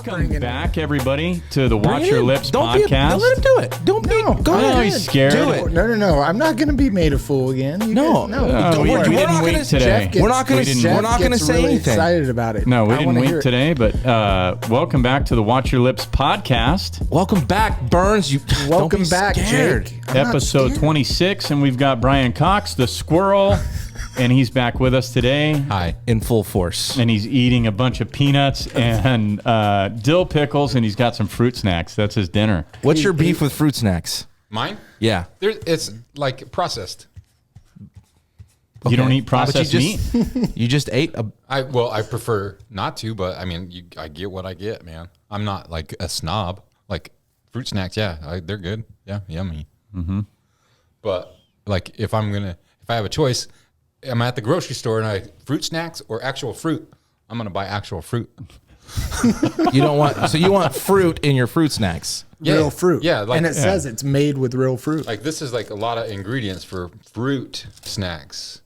Welcome back, everybody, to the Watch Your Lips podcast. Don't let him do it. Don't be. Go ahead. He's scared. Do it. No. I'm not going to be made a fool again. Don't worry. we didn't wait today. We're not going to say really anything. Excited about it. No, we didn't wait today. But welcome back to the Watch Your Lips podcast. Welcome back, Burns. Welcome back, Jake. Episode 26, and we've got Bryan Cox, the squirrel. And he's back with us today. Hi, in full force. And he's eating a bunch of peanuts and dill pickles, and he's got some fruit snacks. That's his dinner. What's your beef with fruit snacks? Mine? Yeah. It's like processed. You don't eat processed meat? You just ate a... I prefer not to, but I mean, I get what I get, man. I'm not like a snob. Like fruit snacks, yeah, they're good. Yeah, yummy. Mm-hmm. But like if I have a choice, I'm at the grocery store and fruit snacks or actual fruit, I'm going to buy actual fruit. You want fruit in your fruit snacks. Yeah, real fruit. Yeah. And it says it's made with real fruit. Like this is like a lot of ingredients for fruit snacks.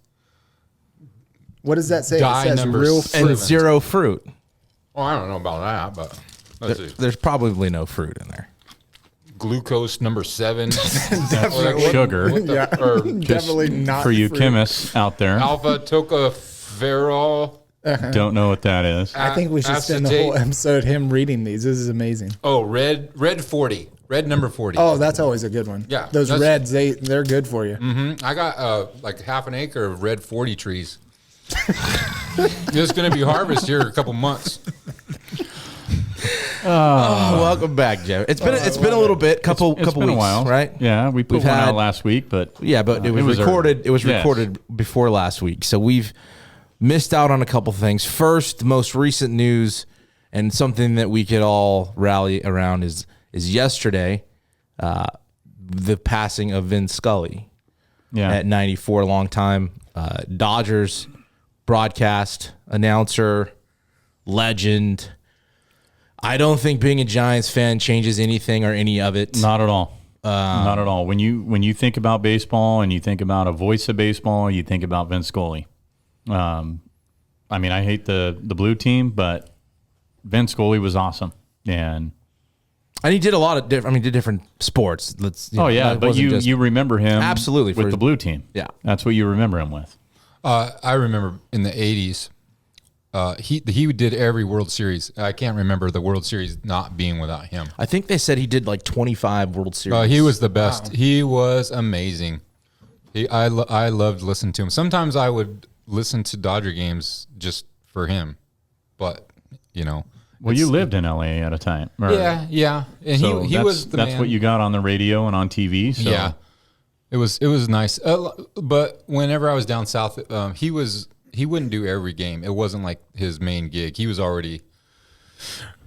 What does that say? Dye it says number real seven. And zero fruit. Well, I don't know about that, but let's see. There's probably no fruit in there. Glucose number 7. Definitely. Sugar. Definitely not for you fruit. chemists out there. Alpha tocopherol. Don't know what that is. I think we should spend the whole episode him reading these. This is amazing. Oh, red 40. Red number 40. Oh, that's always a good one. Yeah, Those reds, they're good for you. Mm-hmm. I got like half an acre of red 40 trees. It's going to be harvest here in a couple months. Welcome back, Jeff. It's been a little bit, couple It's been weeks, a while, right? Yeah, we put one out last week, but but it was recorded. early. It was Yes. recorded before last week, so we've missed out on a couple things. First, the most recent news and something that we could all rally around is yesterday, the passing of Vin Scully. Yeah. At 94, long time Dodgers broadcast announcer, legend. I don't think being a Giants fan changes anything or any of it. Not at all. Not at all. When you think about baseball and you think about a voice of baseball, you think about Vin Scully. I mean, I hate the blue team, but Vin Scully was awesome. And he did a lot of different. I mean, did different sports. But you remember him absolutely with the blue team. Yeah, that's what you remember him with. I remember in the 80s, he did every World Series. I can't remember the World Series not being without him. I think they said he did like 25 World Series. He was the best. Wow. He was amazing. I loved listening to him. Sometimes I would listen to Dodger games just for him, but you know. Well, you lived in LA at a time. Yeah, and so he was the that's man. what you got on the radio and on TV. So. Yeah, it was nice. But whenever I was down south, he wouldn't do every game. It wasn't like his main gig. He was already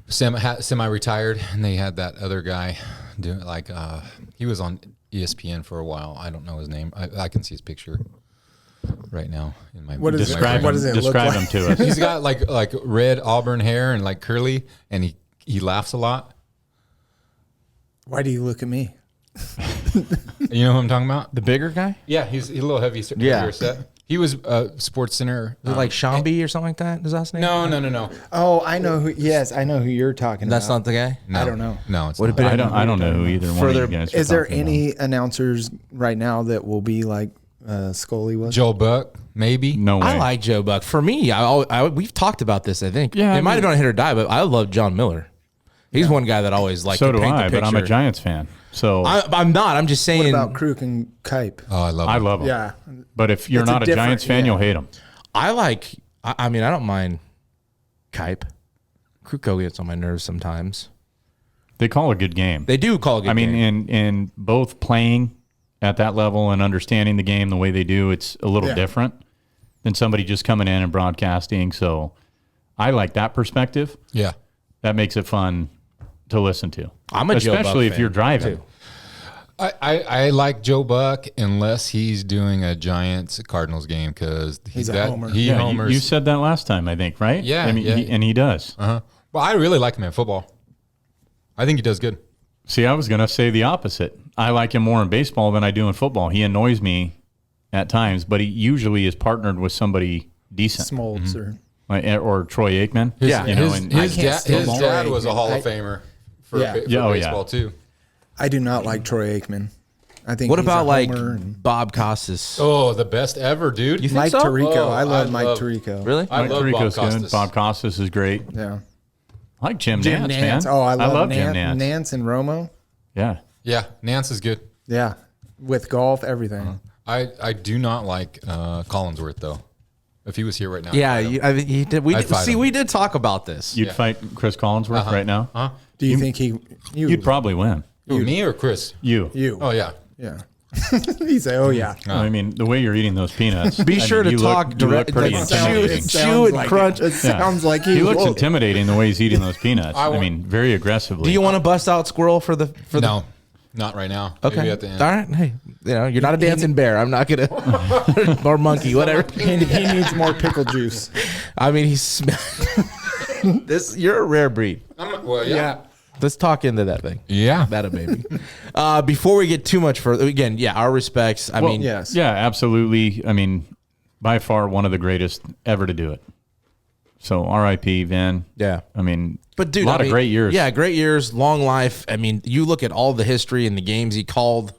semi-retired, and they had that other guy doing he was on ESPN for a while. I don't know his name. I can see his picture right now in my describe him to us. He's got like red auburn hair and like curly, and he laughs a lot. Why do you look at me? You know who I'm talking about? The bigger guy? Yeah, he's a little heavier set. He was Sports Center. Is it like Shambi or something like that? His last name? No. Oh, I know who. Yes, I know who you're talking That's about. not the guy? No. I don't know. No, it's not. I don't know who either one of you guys are Is there talking any about. announcers right now that will be like Scully was? Joe Buck, maybe. No way. I like Joe Buck. For me, we've talked about this, I think. Yeah, it might have been on Hit or Die, but I love John Miller. He's one guy that always liked to paint the picture. But I'm a Giants fan. So I'm not. I'm just saying. What about Kruk and Kipe? Oh, I love him. Yeah. But if you're not a Giants fan, you'll hate him. I mean, I don't mind Kipe. Kruk gets on my nerves sometimes. They call a good game. They do call a good game. I mean, in both playing at that level and understanding the game the way they do, it's a little different than somebody just coming in and broadcasting. So I like that perspective. Yeah. That makes it fun to listen to. I'm a Joe Buck especially if fan you're driving. too. I like Joe Buck unless he's doing a Giants Cardinals game because he's a homer. He homers. You said that last time, I think, right? Yeah, I mean, yeah. He does. Well, I really like him in football. I think he does good. See, I was going to say the opposite. I like him more in baseball than I do in football. He annoys me at times, but he usually is partnered with somebody decent. Smoltz or or Troy Aikman. His, Yeah. his stand dad Troy was a Aikman. Hall of Famer for, Yeah. for Yeah, oh, yeah. baseball too. I do not like Troy Aikman. I think. What he's about a like homer and Bob Costas? Oh, the best ever, dude. You think Mike so? Tirico? Oh, I love I Mike love- Tirico. Really? I Mike love Bob Tirico's good. Costas. Bob Costas is great. Yeah. I like Jim Jim Nance, Nance. man. Oh, I love Jim Nance. Nance and Romo. Yeah. Yeah, Nance is good. Yeah, with golf, everything. I do not like Collinsworth though. If he was here right now, Yeah, I'd fight him. I think he did. I'd fight him. We did talk about this. You'd fight Chris Collinsworth right now? Huh? Do you think he? You'd probably win. Who, me or Chris? You. Oh yeah. Yeah. He said, "Oh yeah." I mean, the way you're eating those peanuts. Be sure to you talk look, you look direct. pretty like, intimidating. chew and crunch. It sounds like He looks will. intimidating the way he's eating those peanuts. I want- mean, very aggressively. Do you want to bust out squirrel for the? No, not right now. Okay. Maybe at the end. All right. Hey, you're not a dancing bear. I'm not gonna or monkey, whatever. He needs more pickle juice. I mean, he's this. You're a rare breed. Well, yeah. Let's talk into that thing. Yeah. That a baby. Before we get too much further, again, yeah, our respects. I mean, Yes. Yeah, absolutely. I mean, by far one of the greatest ever to do it. So R.I.P. Vin. yeah. I mean, But dude, a lot I mean, of great years. Yeah, great years, long life. I mean, you look at all the history and the games he called.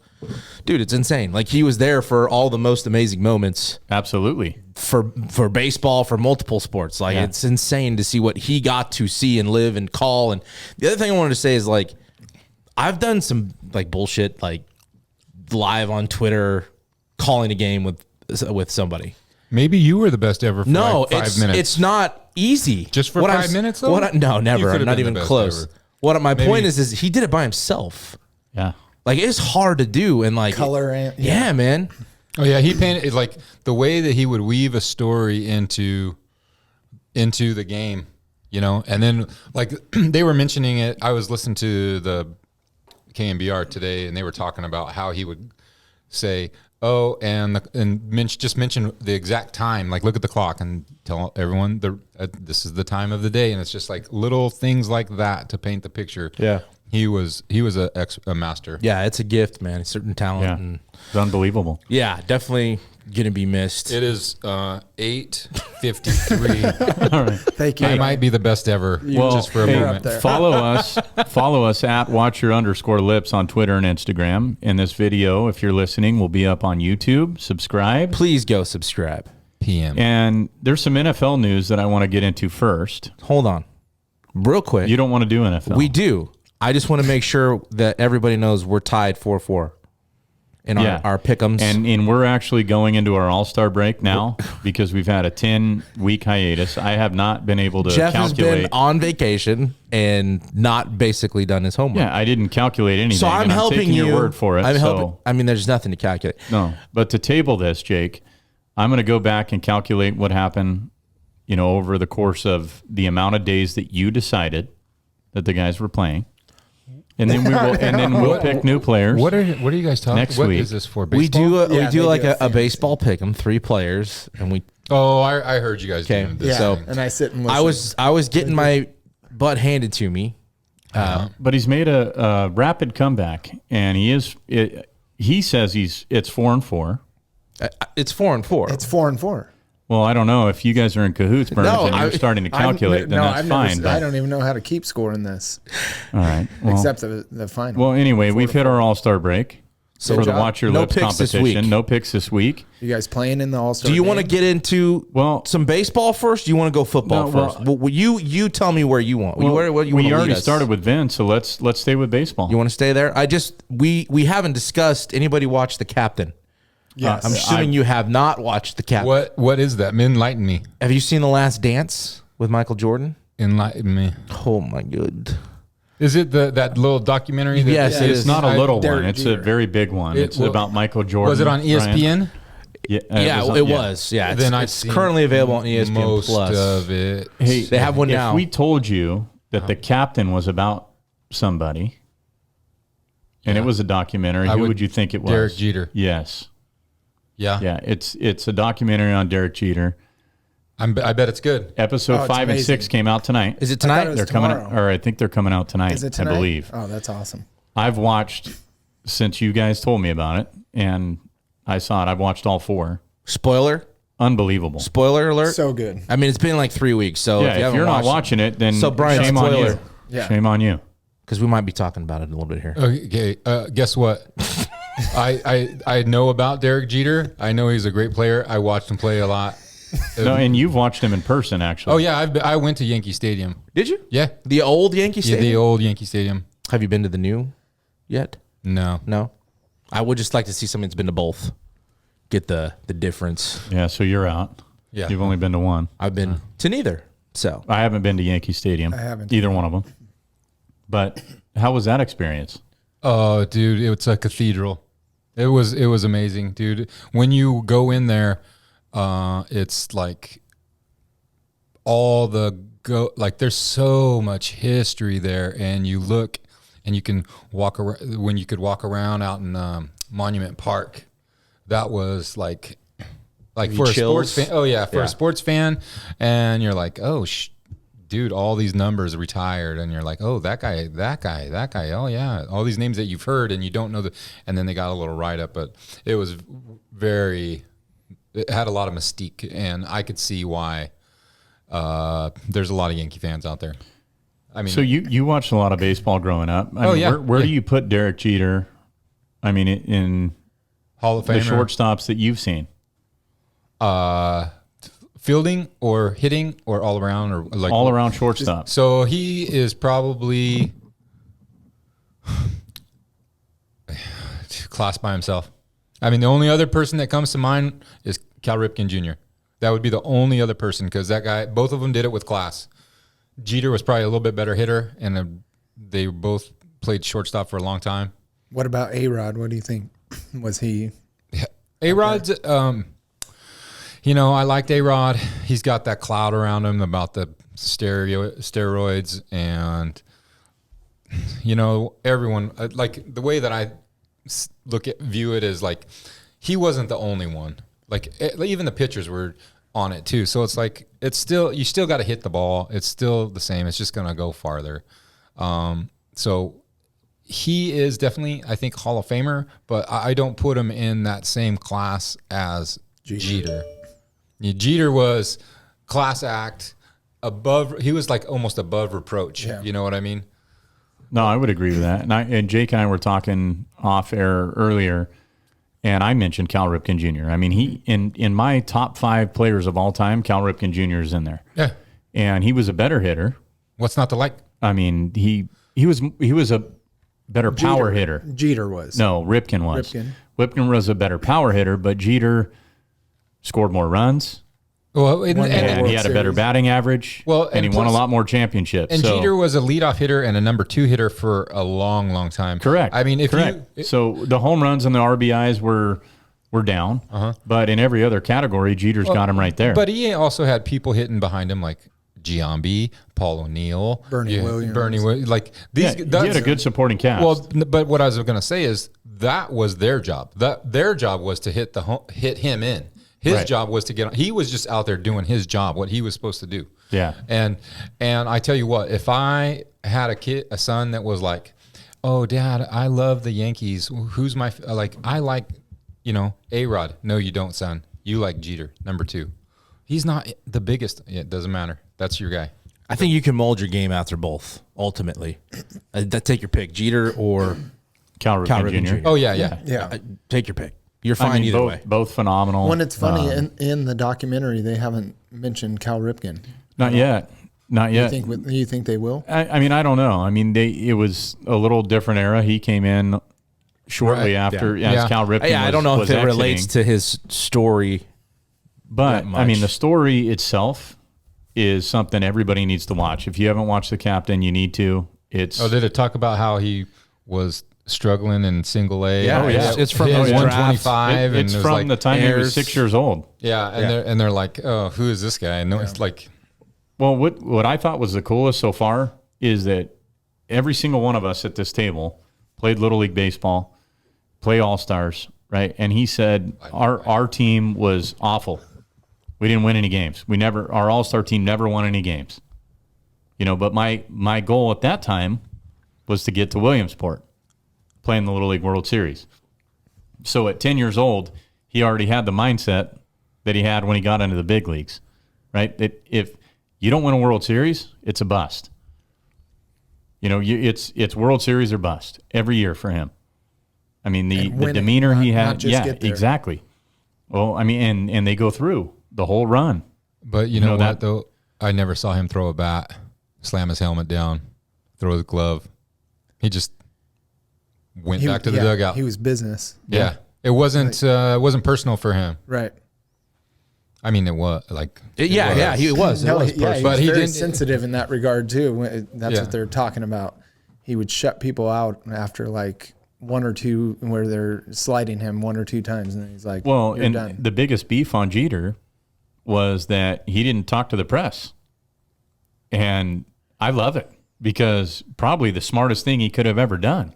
Dude, it's insane. Like he was there for all the most amazing moments Absolutely. for baseball, for multiple sports. Like Yeah. it's insane to see what he got to see and live and call. And the other thing I wanted to say is like I've done some like bullshit like live on Twitter calling a game with somebody. Maybe you were the best ever for No, like 5 it's minutes. it's not easy. Just for What 5 I'm- minutes, though? What no, You never. could have Not been even the best close. ever. What my Maybe- point is he did it by himself. Yeah. Like it's hard to do and like Color and yeah, man. Oh yeah, he painted like the way that he would weave a story into the game, you know. And then like they were mentioning it. I was listening to the KMBR today, and they were talking about how he would say, "Oh, just mention the exact time. Like look at the clock and tell everyone this is the time of the day." And it's just like little things like that to paint the picture. Yeah. He was a master. Yeah, it's a gift, man. It's certain talent. Yeah. And It's unbelievable. yeah, definitely gonna be missed. It is 8:53. All right. Thank you. I might be the best ever, Well, just for a hey, moment. there. follow us at @watcher_lips on Twitter and Instagram. And this video, if you're listening, will be up on YouTube. Subscribe. Please go subscribe. PM. And there's some NFL news that I want to get into first. Hold on. Real quick. You don't want to do NFL. We do. I just want to make sure that everybody knows we're tied 4-4 in our pick'ems. And we're actually going into our All-Star break now because we've had a 10-week hiatus. I have not been able to Jeff calculate. has been on vacation and not basically done his homework. Yeah, I didn't calculate anything. So I'm and helping taking you. your word for it. I'm so, helping. I mean, there's nothing to calculate. No, but to table this, Jake, I'm going to go back and calculate what happened, over the course of the amount of days that you decided that the guys were playing. And then we'll pick new players. What are you guys talking? Next What week. is this for? We Baseball? do Yeah, we do they like do a fantasy. baseball pick'em, 3 players, and we. Oh, I heard you guys Okay. doing this. Yeah, So- thing. and I sit and listen. I was getting my butt handed to me. But he's made a rapid comeback, and he says it's 4-4. It's 4-4. It's 4-4. Well, I don't know if you guys are in cahoots, Burns, and you're starting to calculate. Then that's fine. I don't even know how to keep score in this, All right. Well, except the final. well, anyway, we've hit our All-Star break for the job. Watch Your No Lips picks this competition. week. No picks this week. You guys playing in the All-Star Do you want to game? get into Well, some baseball first? Do you want to go football No, well- first? Well, you tell me where you want. Well, What you we want to already lead us? started with Vin, so let's stay with baseball. You want to stay there? We haven't discussed. Anybody watch The Captain? Yes. I'm assuming you have not watched The Captain. What is that? Enlighten me. Have you seen The Last Dance with Michael Jordan? Enlighten me. Oh my god. Is it that little documentary? That Yes, it it's is. not a little Derek one. It's Jeter. a very big one. It's Well, about Michael Jordan. Was it on ESPN? Brian. Yeah, It was. Yeah, Then I've it's seen currently available on ESPN most Plus. of it. Hey, They have one if now. we told you that The Captain was about somebody, and it was a documentary, who would you think it was? Derek Jeter. Yes. Yeah. Yeah, it's a documentary on Derek Jeter. I bet it's good. Episode Oh, it's 5 and amazing. 6 came out tonight. Is it I thought tonight? it was They're coming out, tomorrow. or I think they're coming out tonight. Is it tonight? I believe. Oh, that's awesome. I've watched since you guys told me about it, and I saw it. I've watched all 4. Spoiler: unbelievable. Spoiler alert. So good. I mean, it's been like 3 weeks. So Yeah, if you're not watching it, then So, Brian, shame on spoiler. you. Yeah. Shame on you. because we might be talking about it a little bit here. Okay, guess what? I know about Derek Jeter. I know he's a great player. I watched him play a lot. No, and you've watched him in person, actually. Oh yeah, I went to Yankee Stadium. Did you? Yeah, The old Yankee yeah, Stadium? the old Yankee Stadium. Have you been to the new yet? No, No? I would just like to see somebody that's been to both. Get the difference. Yeah, so you're out. Yeah. You've only been to one. I've been to neither. So I haven't been to Yankee Stadium. I haven't. Either one of them. But how was that experience? oh dude, it's a cathedral. It was amazing, dude. When you go in there, it's like there's so much history there, and you look and you can walk around. When you could walk around out in Monument Park, that was like for a chills? sports fan. Oh yeah, for Yeah. a sports fan, and you're like, oh dude, all these numbers retired, and you're like, oh, that guy, oh yeah, all these names that you've heard and you don't know and then they got a little write up, but it was it had a lot of mystique, and I could see why there's a lot of Yankee fans out there. I mean, So you watched a lot of baseball growing up. I mean, yeah. Where do you put Derek Jeter? I mean, in Hall of the Famer, shortstops that you've seen. fielding or hitting or all around or like All around shortstop. So he is probably class by himself. I mean, the only other person that comes to mind is Cal Ripken Jr. That would be the only other person, because that guy, both of them did it with class. Jeter was probably a little bit better hitter, and they both played shortstop for a long time. What about A-Rod? What do you think? Was he? A-Rod's, I liked A-Rod. He's got that cloud around him about the steroids, and everyone, like the way that I view it is like he wasn't the only one. Like even the pitchers were on it too. So it's like you still got to hit the ball. It's still the same. It's just gonna go farther. So he is definitely, I think, Hall of Famer, but I don't put him in that same class as Jeter. Yeah, Jeter was class act above. He was like almost above reproach. Yeah. You know what I mean? No, I would agree with that. And Jake and I were talking off air earlier, and I mentioned Cal Ripken Jr. I mean, he in my top 5 players of all time, Cal Ripken Jr. is in there. Yeah. And he was a better hitter. What's not to like? I mean, he was a better power hitter. Jeter was. No, Ripken was. Ripken was a better power hitter, but Jeter scored more runs. Well, And he had a better batting average. Well, and he won a lot more championships. And so, Jeter was a leadoff hitter and a number 2 hitter for a long, long time. correct. I mean, So the home runs and the RBIs were down, but in every other category, Jeter's got him right there. But he also had people hitting behind him like Giambi, Paul O'Neill, Bernie Williams. like these. Yeah, he had a good supporting cast. Well, but what I was going to say is that was their job. Their job was to hit him in. His job was to get on. He was just out there doing his job, what he was supposed to do. Yeah. And I tell you what, if I had a son that was like, "Oh, Dad, I love the Yankees. Who's my I like, A-Rod." No, you don't, son. You like Jeter, number 2. He's not the biggest. It doesn't matter. That's your guy. I think you can mold your game after both, ultimately. Take your pick, Jeter or Cal Ripken Jr. Oh yeah. Yeah. take your pick. You're fine either way. Both phenomenal. When it's funny, in the documentary, they haven't mentioned Cal Ripken. Not yet. You think they will? I mean, I don't know. I mean, it was a little different era. He came in shortly after as Cal Ripken. I don't know if it relates to his story. But I mean, the story itself is something everybody needs to watch. If you haven't watched The Captain, you need to. Did it talk about how he was struggling in single A? Yeah, it's from his those 125. It's and from the time he was 6 years old. Yeah, and they're like, "Oh, who is this guy?" And it's like, well, what I thought was the coolest so far is that every single one of us at this table played Little League Baseball, play All-Stars, right? And he said our team was awful. We didn't win any games. Our All-Star team never won any games. But my goal at that time was to get to Williamsport, playing the Little League World Series. So at 10 years old, he already had the mindset that he had when he got into the big leagues, right? If you don't win a World Series, it's a bust. You know, it's World Series or bust every year for him. I mean, the demeanor he had. Yeah, exactly. Well, I mean, and they go through the whole run. But you know what, though? I never saw him throw a bat, slam his helmet down, throw his glove. He just went back to the dugout. He was business. Yeah. It wasn't personal for him. Right. I mean, it was like he was. No, It was he was But he very didn't- sensitive in that regard too. That's what they're talking about. He would shut people out after like one or two where they're sliding him one or two times, and then he's like, well, you're and done. the biggest beef on Jeter was that he didn't talk to the press. And I love it because probably the smartest thing he could have ever done,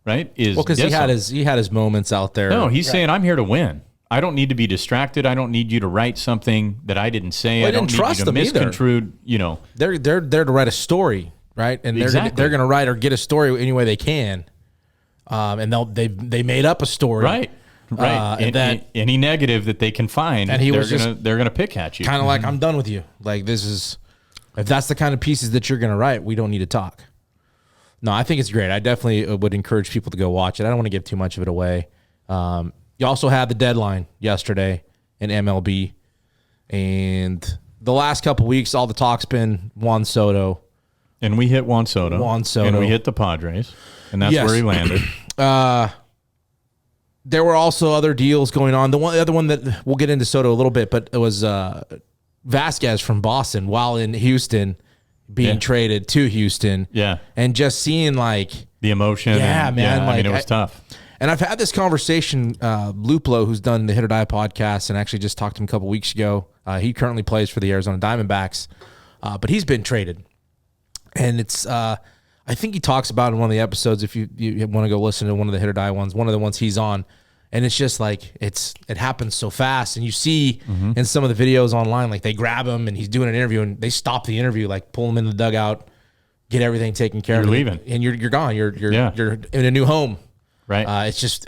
right? Is because he had his moments out there. No, he's saying, I'm here to win. I don't need to be distracted. I don't need you to write something that I didn't say. Well, I don't need you to misconstrue, you know. They're there to write a story, right? And they're going to write or get a story any way they can. And they made up a story. Right. And any negative that they can find, and they're gonna pick at you. Kind of like, I'm done with you. Like, this is, if that's the kind of pieces that you're going to write, we don't need to talk. No, I think it's great. I definitely would encourage people to go watch it. I don't want to give too much of it away. You also had the deadline yesterday in MLB. And the last couple weeks, all the talk's been Juan Soto. And we hit Juan Soto. And we hit the Padres. And that's where he landed. There were also other deals going on. The other one that we'll get into Soto a little bit, but it was Vasquez from Boston while in Houston being traded to Houston. Yeah. And just seeing like the emotion. Yeah, man. Yeah, I mean, it was tough. And I've had this conversation, Luplo, who's done the Hit or Die podcast, and actually just talked to him a couple weeks ago. He currently plays for the Arizona Diamondbacks, but he's been traded. And it's, I think he talks about it in one of the episodes, if you want to go listen to one of the Hit or Die ones, one of the ones he's on. And it's just like, it happens so fast. And you see in some of the videos online, like they grab him and he's doing an interview and they stop the interview, like pull him in the dugout, get everything taken care of. You're leaving. And you're gone. You're in a new home. Right. It's just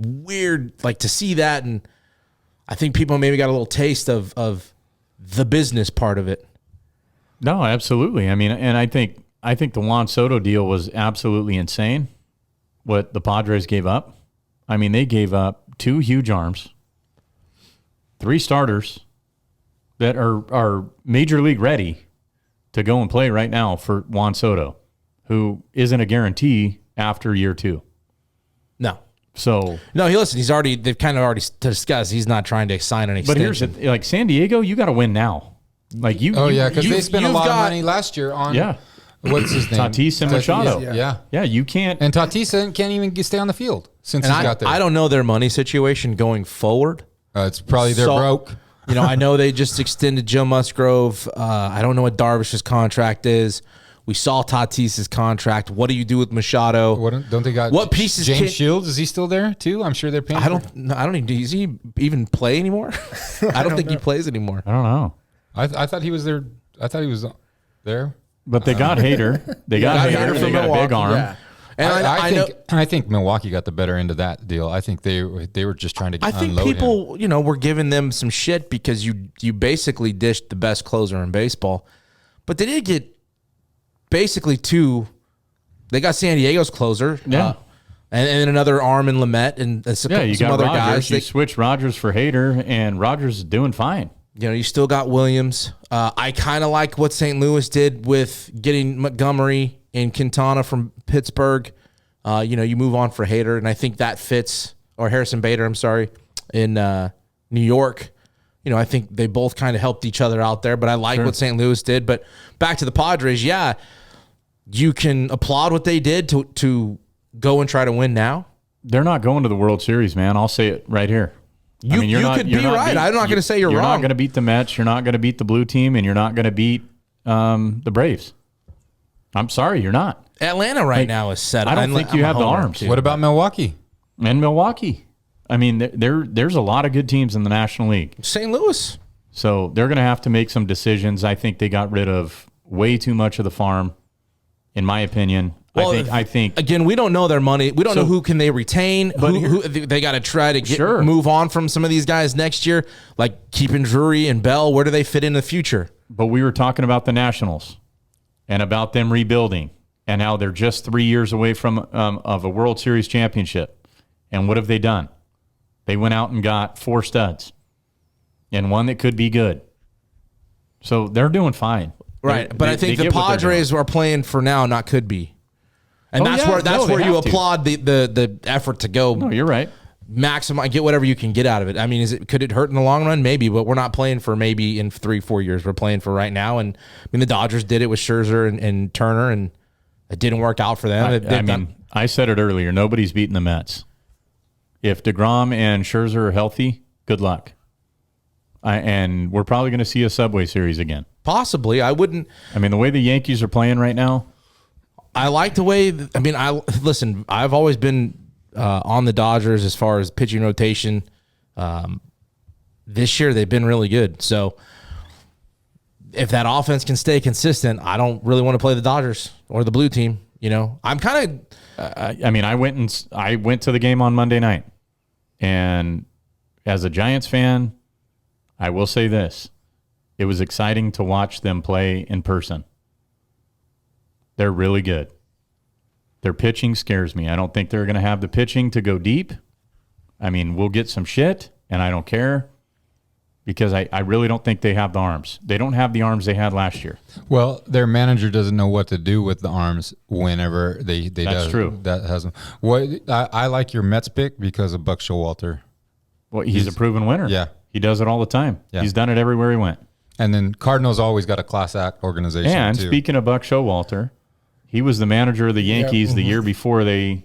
weird, like, to see that. And I think people maybe got a little taste of the business part of it. No, absolutely. I mean, and I think the Juan Soto deal was absolutely insane, what the Padres gave up. I mean, they gave up 2 huge arms, 3 starters that are major league ready to go and play right now for Juan Soto, who isn't a guarantee after year 2. No. So no, they've kind of already discussed he's not trying to sign an extension. But here's like San Diego, you got to win now. Like you. Oh yeah, because they spent a lot of money last year on what's his name, Tatis and Machado. Yeah, you can't. And Tatis can't even stay on the field since he's got there. I don't know their money situation going forward. It's probably they're broke. I know they just extended Joe Musgrove. I don't know what Darvish's contract is. We saw Tatis's contract. What do you do with Machado? Don't they got what pieces? James Shields, is he still there too? I'm sure they're paying. I don't even. Does he even play anymore? I don't think he plays anymore. I don't know. I thought he was there. I thought he was there. But they got Hader. They got Hader. They got a big arm. Yeah. And I think Milwaukee got the better end of that deal. I think they were just trying to unload him. I think people, were giving them some shit because you basically dished the best closer in baseball. But they did get basically 2. They got San Diego's closer. Yeah. And another arm in Lamet and some got other Rogers. guys. You switch Rogers for Hader, and Rogers is doing fine. You still got Williams. I kind of like what St. Louis did with getting Montgomery and Quintana from Pittsburgh. You move on for Hader, and I think that fits. Or Harrison Bader, I'm sorry, in New York. I think they both kind of helped each other out there. But I like what St. Louis did. But back to the Padres, you can applaud what they did to go and try to win now. They're not going to the World Series, man. I'll say it right here. You could be right. I'm not going to say you're wrong. You're not going to beat the Mets. You're not going to beat the blue team, and you're not going to beat the Braves. I'm sorry, you're not. Atlanta right now is set. I don't think you have the arms. What about Milwaukee? And Milwaukee. I mean, there's a lot of good teams in the National League. St. Louis. So they're going to have to make some decisions. I think they got rid of way too much of the farm, in my opinion. Well, I think again, we don't know their money. We don't know who can they retain. But who they got to try to move on from some of these guys next year, like keeping Drury and Bell. Where do they fit in the future? But we were talking about the Nationals and about them rebuilding and how they're just 3 years away from of a World Series championship. And what have they done? They went out and got 4 studs and one that could be good. So they're doing fine. Right. But I think the Padres are playing for now, not could be. And that's where you applaud the effort to go. No, you're right. Maximize, get whatever you can get out of it. I mean, could it hurt in the long run? Maybe, but we're not playing for maybe in 3-4 years. We're playing for right now. And I mean, the Dodgers did it with Scherzer and Turner, and it didn't work out for them. I said it earlier. Nobody's beating the Mets. If DeGrom and Scherzer are healthy, good luck. And we're probably going to see a Subway Series again. Possibly. I wouldn't. I mean, the way the Yankees are playing right now. I like the way. Listen. I've always been on the Dodgers as far as pitching rotation. This year they've been really good. So if that offense can stay consistent, I don't really want to play the Dodgers or the blue team. You know, I'm kind of. I went to the game on Monday night, and as a Giants fan, I will say this: it was exciting to watch them play in person. They're really good. Their pitching scares me. I don't think they're going to have the pitching to go deep. I mean, we'll get some shit, and I don't care because I really don't think they have the arms. They don't have the arms they had last year. Well, their manager doesn't know what to do with the arms whenever they That's true. That hasn't. What I like your Mets pick because of Buck Showalter. Well, he's a proven winner. Yeah. He does it all the time. Yeah. He's done it everywhere he went. And then Cardinals always got a class act organization. And too. Speaking of Buck Showalter, he was the manager of the Yankees the year before they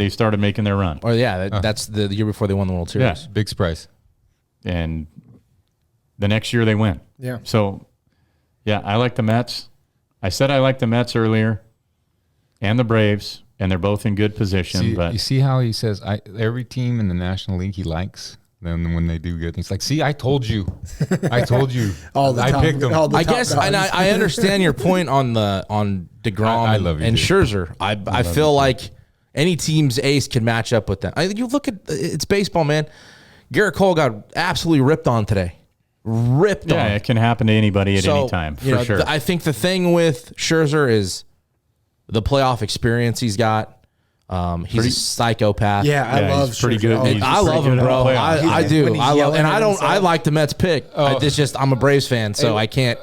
started making their run. Or that's the year before they won the World Series. Yeah. Big surprise. And the next year they win. Yeah. So, yeah, I like the Mets. I said I like the Mets earlier and the Braves, and they're both in good position. But you see how he says every team in the National League he likes. Then when they do good things, like, see, I told you, all the time. I picked them. I guess, and I understand your point on DeGrom I love you, and dude. Scherzer. I feel like any team's ace can match up with them. You look at it's baseball, man. Garrett Cole got absolutely ripped on today. Yeah, it can happen to anybody at any time, for sure. I think the thing with Scherzer is the playoff experience he's got. He's a psychopath. Yeah, I love he's pretty Scherzer. good. I love him, bro. I do. I like the Mets pick. Oh. It's just I'm a Braves fan, so I can't.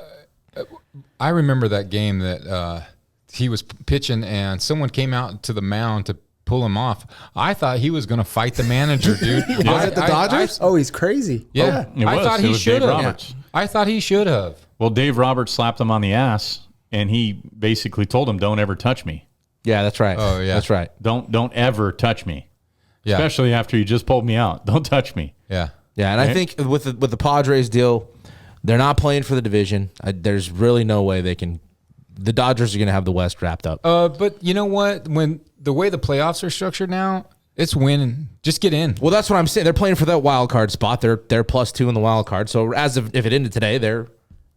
I remember that game that he was pitching and someone came out to the mound to pull him off. I thought he was going to fight the manager, dude. Was it the Dodgers? He's crazy. Yeah, I thought he should have. I thought he should have. Well, Dave Roberts slapped him on the ass, and he basically told him, "Don't ever touch me." Yeah, that's right. Oh, yeah. That's right. Don't ever touch me. Yeah. Especially after you just pulled me out. Don't touch me. Yeah. Yeah, and I think with the Padres deal, they're not playing for the division. There's really no way they can. The Dodgers are going to have the West wrapped up. But you know what? When the way the playoffs are structured now, it's winning. Just get in. Well, that's what I'm saying. They're playing for that wild card spot. They're +2 in the wild card. So if it ended today, they're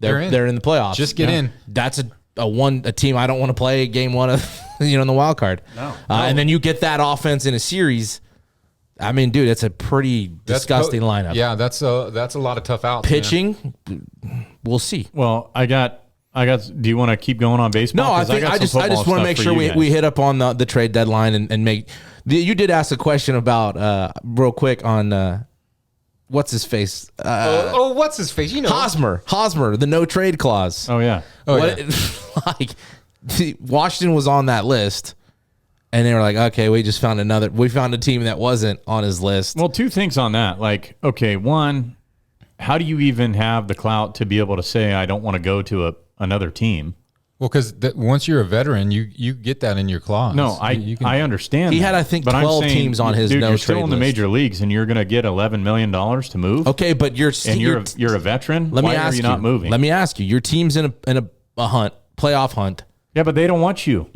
in the playoffs. Just get in. That's a team I don't want to play game one of in the wild card. No. And then you get that offense in a series. I mean, dude, it's a pretty disgusting lineup. Yeah, that's a lot of tough outs. Pitching, we'll see. Well, I got. Do you want to keep going on baseball? No, I just want to make sure we hit up on the trade deadline and make. You did ask a question about real quick on what's his face? What's his face? Hosmer, the no trade clause. Oh yeah. Washington was on that list, and they were like, okay, we found a team that wasn't on his list. Well, two things on that. Like, okay, one, how do you even have the clout to be able to say I don't want to go to another team? Well, because once you're a veteran, you get that in your clause. No, I understand. He had, I think, 12 teams on his no trade list. You're still in the major leagues, and you're going to get $11 million to move. Okay, but you're a veteran. Why are you not moving? Let me ask you. Your team's in a hunt, playoff hunt. Yeah, but they don't want you.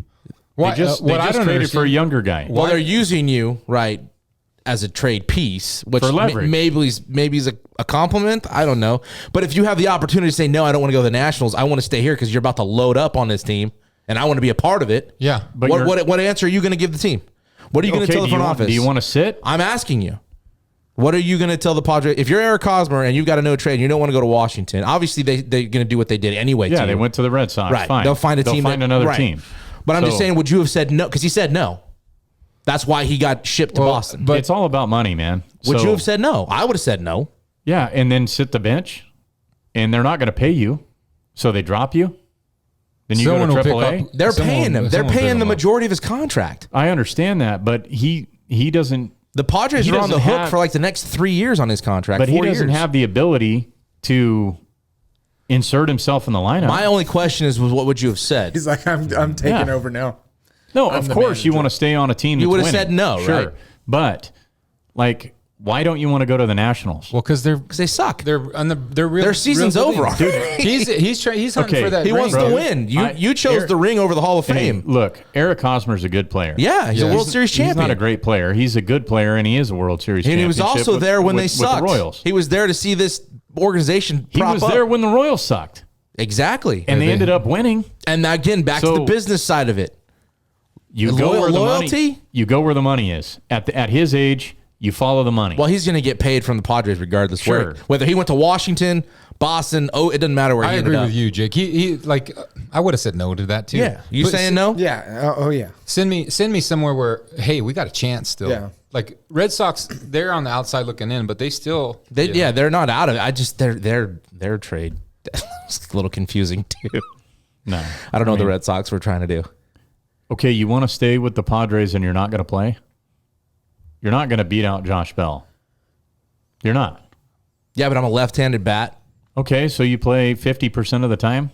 They just traded for a younger guy. Well, they're using you right as a trade piece, which for leverage. maybe is a compliment. I don't know. But if you have the opportunity to say, no, I don't want to go to the Nationals, I want to stay here because you're about to load up on this team and I want to be a part of it. Yeah. But What answer are you going to give the team? What are you going to tell the front office? Do you want to sit? I'm asking you. What are you going to tell the Padres? If you're Eric Hosmer and you've got a no trade and you don't want to go to Washington, obviously they're going to do what they did anyway. Yeah, they went to the Red Sox. Right. Fine. They'll find another team. But I'm just saying, would you have said no? Because he said no. That's why he got shipped to Boston. But it's all about money, man. Would you have said no? I would have said no. Yeah, and then sit the bench, and they're not going to pay you, so they drop you. Then you go to AAA. They're paying him. They're paying the majority of his contract. I understand that, but he doesn't. The Padres are on the hook for like the next 3 years on his contract. But he doesn't have the ability to insert himself in the lineup. My only question is, what would you have said? He's like, I'm taking over now. No, of course you want to stay on a team. You would have said no, sure. right? But like, why don't you want to go to the Nationals? Well, because they suck. They're real. Their season's over. He's hunting for that. He wants to win. You chose the ring over the Hall of Fame. Hey, look, Eric Hosmer's a good player. Yeah, he's a World Series champion. He's not a great player. He's a good player, and he is a World Series champion. And he was also there when they sucked. With the Royals. He was there to see this organization He was there when the Royals sucked. Exactly. And they ended up winning. And again, back to the business side of it. You go where the money. You go where the money is. At his age, you follow the money. Well, he's going to get paid from the Padres regardless. Sure. Whether he went to Washington, Boston, it doesn't matter where he ended up. I agree with you, Jake. He like I would have said no to that too. Yeah. You saying no? Yeah. Oh yeah. Send me somewhere where, hey, we got a chance still. Yeah. Like Red Sox, they're on the outside looking in, but they still they're not out of it. I just their trade is a little confusing too. No. I don't know what the Red Sox were trying to do. Okay, you want to stay with the Padres and you're not going to play? You're not going to beat out Josh Bell. You're not. Yeah, but I'm a left-handed bat. Okay, so you play 50% of the time?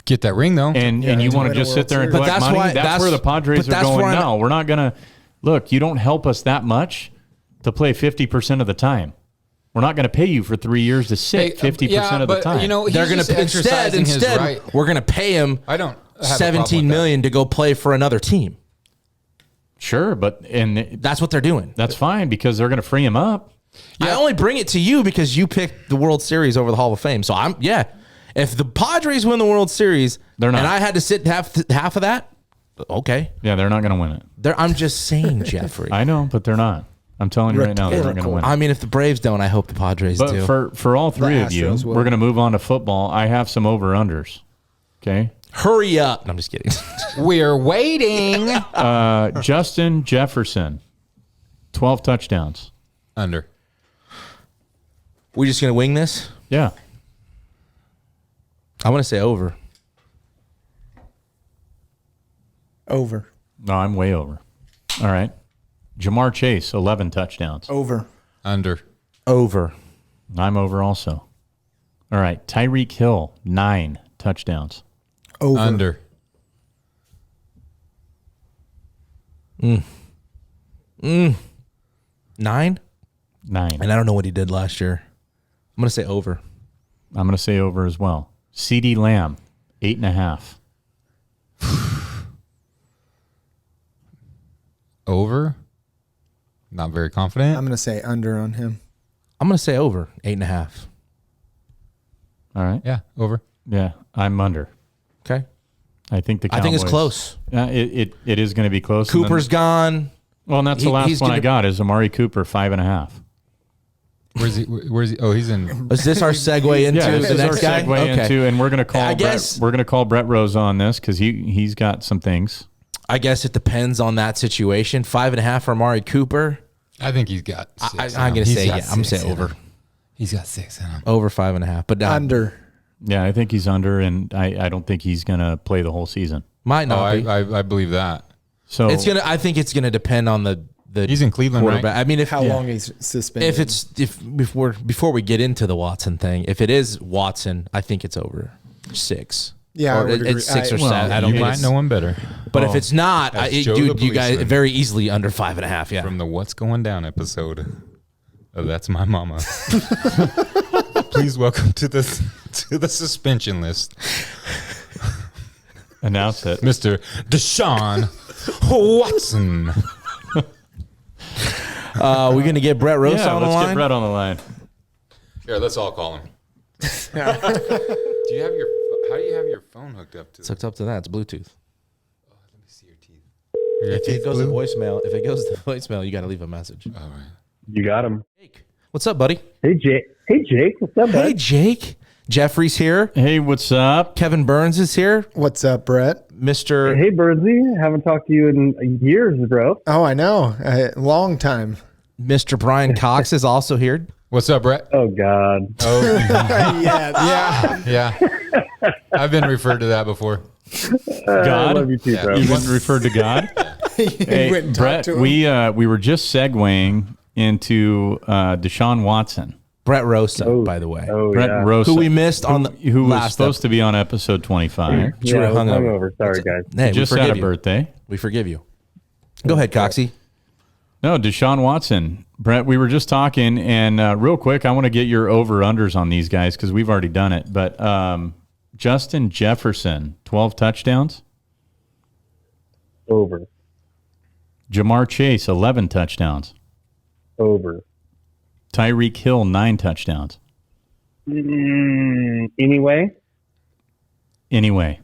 Get that ring, though. And you want to just sit there and collect money? That's where the Padres are going now. We're not going to... Look, you don't help us that much to play 50% of the time. We're not going to pay you for 3 years to sit 50% of the time. You know, they're going to instead we're going to pay him $17 million to go play for another team. Sure, but that's what they're doing. That's fine because they're going to free him up. Yeah. I only bring it to you because you picked the World Series over the Hall of Fame. So if the Padres win the World Series, they're not. And I had to sit half of that, okay. Yeah, they're not going to win it. I'm just saying, Jeffrey. I know, but they're not. I'm telling you right now, they're not going to win it. I mean, if the Braves don't, I hope the Padres do. But for all three of you, we're going to move on to football. I have some over-unders. Okay? Hurry up. No, I'm just kidding. We're waiting. Justin Jefferson, 12 touchdowns. Under. We just going to wing this? Yeah. I want to say over. Over. No, I'm way over. All right. Jamar Chase, 11 touchdowns. Over. Under. Over. I'm over also. All right. Tyreek Hill, 9 touchdowns. Over. Under. 9? 9. And I don't know what he did last year. I'm going to say over. I'm going to say over as well. CeeDee Lamb, 8.5. Over. Not very confident. I'm going to say under on him. I'm going to say over, 8.5. All right. Yeah, over. Yeah, I'm under. Okay. I think the Cowboys, I think it's close. It is going to be close. Cooper's gone. Well, and that's the last one I got is Amari Cooper, 5.5. Where's he? Oh, he's in. Is this our segue into the next guy? And we're going to call we're going to call Brett Rosa on this because he's got some things. I guess it depends on that situation. 5.5 for Amari Cooper. I think he's got 6. I'm going to say I'm going to say over. He's got 6 in him. Over 5.5, but under. Yeah, I think he's under, and I don't think he's going to play the whole season. Might not be. I believe that. So I think it's going to depend on the he's in Cleveland, right? I mean, how long he's suspended. Before we get into the Watson thing, if it is Watson, I think it's over 6. Yeah, or it's 6 or 7. I don't might know one better. But if it's not, you guys very easily under 5.5. Yeah. From the What's Going Down episode of That's My Mama. Please welcome to the suspension list. Announce it, Mr. Deshaun Watson. We're gonna get Brett Rosa on the line. Let's get Brett on the line. Here, let's all call him. Do you have your? How do you have your phone hooked up to? It's hooked up to that. It's Bluetooth. Oh, let me see your teeth. If it goes to voicemail, you got to leave a message. All right. You got him. Jake, what's up, buddy? Hey, Jake. What's up, bud? Hey, Jake. Jeffrey's here. Hey, what's up? Kevin Burns is here. What's up, Brett? Mr. Hey, Birdsey. Haven't talked to you in years, bro. Oh, I know. A long time. Mr. Bryan Cox is also here. What's up, Brett? Oh, God. Oh, Yeah. yeah. I've been referred to that before. God? I love you too, bro. You've been referred to God? Hey, went and talked Brett, to him. we were just segueing into Deshaun Watson. Brett Rosa, by the way. Oh, Brett yeah. Rosa, Who we missed on the who was last supposed to be on episode 25. Yeah, I was hungover. hungover. Sorry, guys. Hey, Just we had forgive a you. birthday. We forgive you. Go ahead, Coxie. No, Deshaun Watson. Brett, we were just talking, and real quick, I want to get your over-unders on these guys because we've already done it. But Justin Jefferson, 12 touchdowns. Over. Jamar Chase, 11 touchdowns. Over. Tyreek Hill, 9 touchdowns. Anyway, Anyway,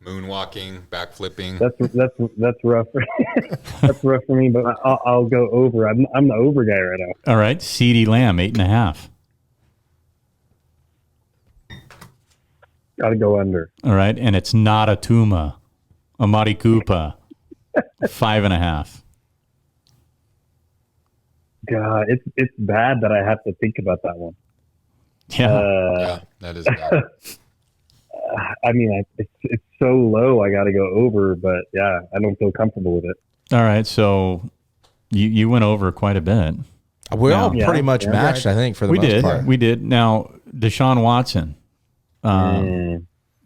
Moonwalking, backflipping. that's rough. That's rough for me, but I'll go over. I'm the over guy right now. all right. CeeDee Lamb, 8.5. Got to go under. All right. And it's not a Tuma. Amari Cooper, 5.5. God, it's bad that I have to think about that one. Yeah. Yeah, that is bad. I mean, it's so low. I got to go over, but yeah, I don't feel comfortable with it. All right. So you went over quite a bit. We're all Yeah. pretty much Yeah. matched, I think, for the We most did. part. We did. Now, Deshaun Watson.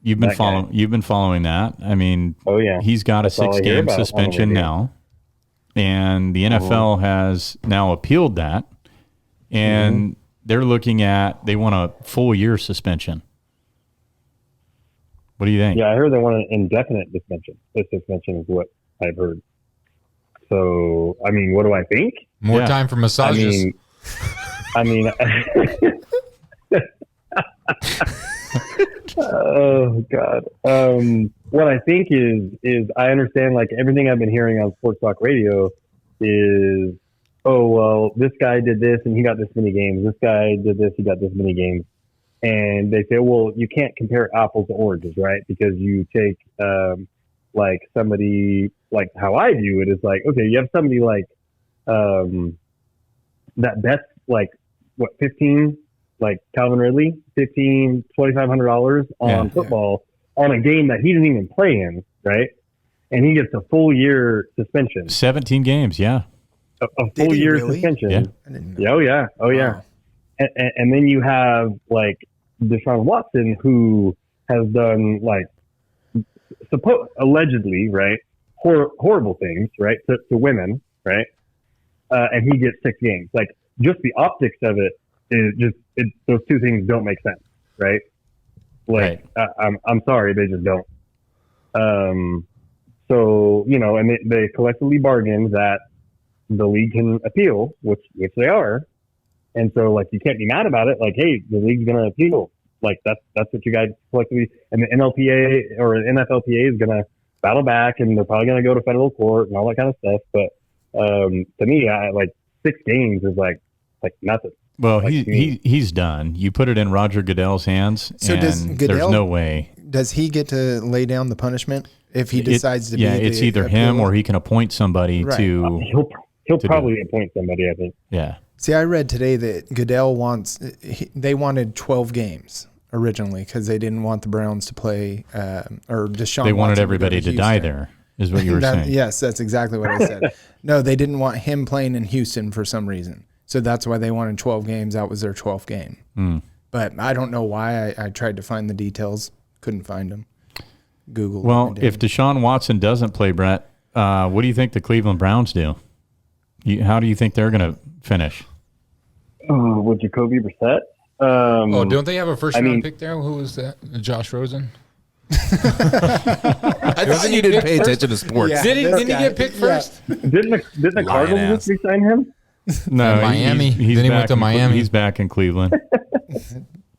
You've been That guy. You've been following that. I mean, Oh, yeah. he's got That's a all I hear 6-game about on the suspension radio. now, and the NFL has now appealed that, and they're looking at they want a full year suspension. What do you think? Yeah, I heard they want an indefinite suspension. This suspension is what I've heard. So, I mean, what do I think? More Yeah. time for I massages. mean, oh God. What I think is I understand, like, everything I've been hearing on Sports Talk Radio is, oh, well, this guy did this and he got this many games. This guy did this, he got this many games. And they say, well, you can't compare apples to oranges, right? Because you take, like, somebody, like, how I view it is like, okay, you have somebody like, that bets, like, what, 15, like Calvin Ridley, $2,500 on football on a game that he didn't even play in, right? And he gets a full year suspension. 17 games. Yeah. A Did full he year really? suspension. Yeah. I didn't know. Yeah, oh yeah, oh yeah. Wow. And then you have like Deshaun Watson, who has done like allegedly, right, horrible things, right, to women, right, and he gets 6 games. Like, just the optics of it is just those two things don't make sense, right? Like, I'm sorry, they just don't. So, you know, and they collectively bargained that the league can appeal, which they are. And so, like, you can't be mad about it. Like, hey, the league's going to appeal. Like, that's what you guys collectively, and the NLPA or NFLPA is going to battle back, and they're probably going to go to federal court and all that kind of stuff. But to me, like 6 games is like nothing. Well, Like, he's done. You put it in Roger Goodell's hands, So and does Goodell- there's no way. Does he get to lay down the punishment if he decides to? Yeah, be it's the either him appeal? or he can appoint somebody Right. to. He'll do probably appoint somebody, I think. Yeah. See, I read today that Goodell they wanted 12 games originally because they didn't want the Browns to play, or Deshaun. They wanted Watson everybody to die Houston. there, is what you were saying. Yes, that's exactly what I said. No, they didn't want him playing in Houston for some reason. So that's why they wanted 12 games. That was their 12th game. But I don't know why. I tried to find the details. Couldn't find them. Google. Well, if Deshaun Watson doesn't play, Brett, what do you think the Cleveland Browns do? How do you think they're going to finish? Oh, with Jacoby Brissett? Don't they have a first round mean- pick there? Who was that? Josh Rosen? I think you didn't pay attention to sports. Yeah. Didn't he guy. get picked first? Didn't the Cardinals just re-sign him? No, Miami. He's Then he back went to in Miami. He's back in Cleveland.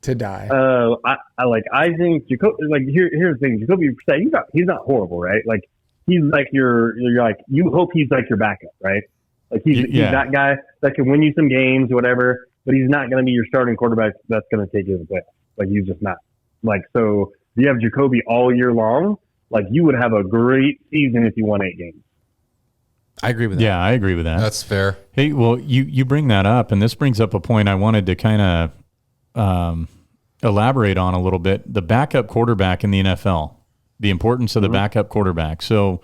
to die. I think Jacoby. Like here's the thing, Jacoby Brissett. He's not horrible, right? Like he's like you're like you hope he's like your backup, right? Like he's that guy that can win you some games, whatever. But he's not going to be your starting quarterback that's going to take you to the playoffs. Like he's just not. Like so, if you have Jacoby all year long, like you would have a great season if you won 8 games. I agree with that. Yeah, I agree with that. That's fair. Hey, well, you bring that up, and this brings up a point I wanted to kind of elaborate on a little bit. The backup quarterback in the NFL, the importance of the backup quarterback. So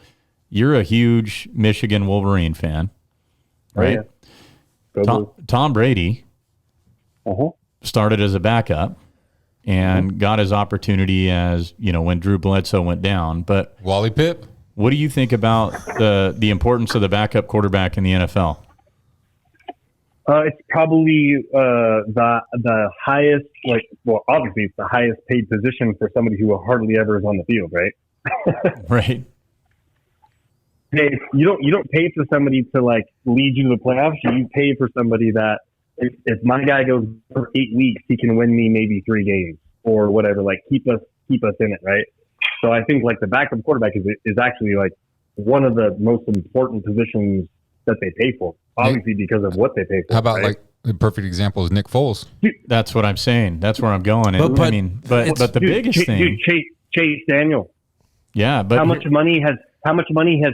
you're a huge Michigan Wolverine fan, right? Oh, yeah. Tom Brady started as a backup and got his opportunity as, when Drew Bledsoe went down. But Wally Pipp. what do you think about the importance of the backup quarterback in the NFL? It's probably the highest, obviously it's the highest paid position for somebody who hardly ever is on the field, right? Right. Hey, you don't pay for somebody to like lead you to the playoffs. You pay for somebody that if my guy goes for 8 weeks, he can win me maybe 3 games or whatever. Like keep us in it, right? So I think like the backup quarterback is actually like one of the most important positions that they pay for. Obviously because of what they pay for. How about right? like the perfect example is Nick Foles? That's what I'm saying. That's where I'm going. And, but the biggest thing, Chase Daniel. Yeah, but how much money has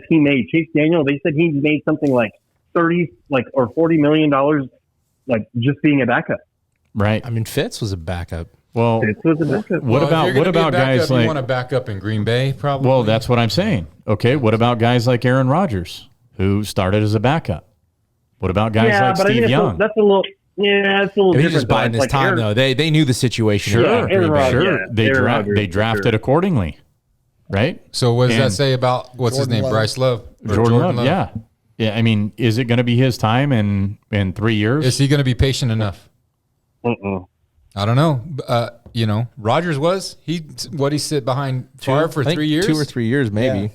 he made? Chase Daniel, they said he made something like $30 or $40 million like just being a backup. Right. I mean, Fitz was a backup. Well, Fitz was a backup. what about guys like? You want a backup in Green Bay, probably. Well, that's what I'm saying. Okay, what about guys like Aaron Rodgers, who started as a backup? What about guys like Steve Young? That's a little. Yeah, it's a little. He's just biding his time, though. They knew the situation. Sure. They drafted accordingly, right? So what does that say about what's his name, Bryce Love? Jordan Love. Yeah. I mean, is it going to be his time in 3 years? Is he going to be patient enough? I don't know. Rodgers was he sit behind Favre for 3 years? 2 or 3 years, maybe. Yeah.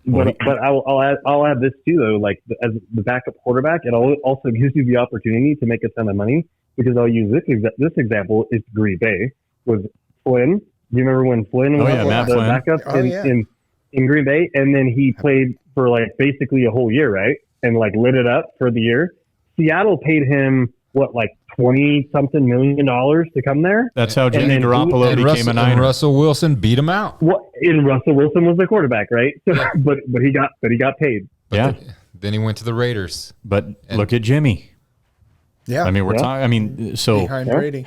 But I'll add this too though. Like as the backup quarterback, it also gives you the opportunity to make a ton of money because I'll use this example. It's Green Bay was Flynn. Do you remember when Flynn was the backup in Green Bay, and then he played for like basically a whole year, right? And like lit it up for the year. Seattle paid him like $20-something million to come there. That's how Jimmy Garoppolo became a Niner. And Russell Wilson beat him out. And Russell Wilson was the quarterback, right? So, but he got paid. Then he went to the Raiders. But look at Jimmy. Yeah. I mean, we're talking. I mean, so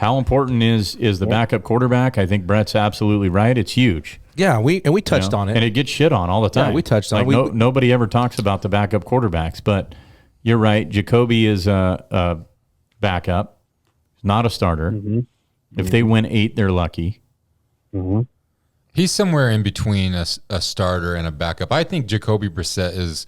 how important is the backup quarterback? I think Brett's absolutely right. It's huge. Yeah, we touched on it, and it gets shit on all the time. Yeah, we touched on it. Nobody ever talks about the backup quarterbacks, but you're right. Jacoby is a backup, not a starter. If they win 8, they're lucky. He's somewhere in between a starter and a backup. I think Jacoby Brissett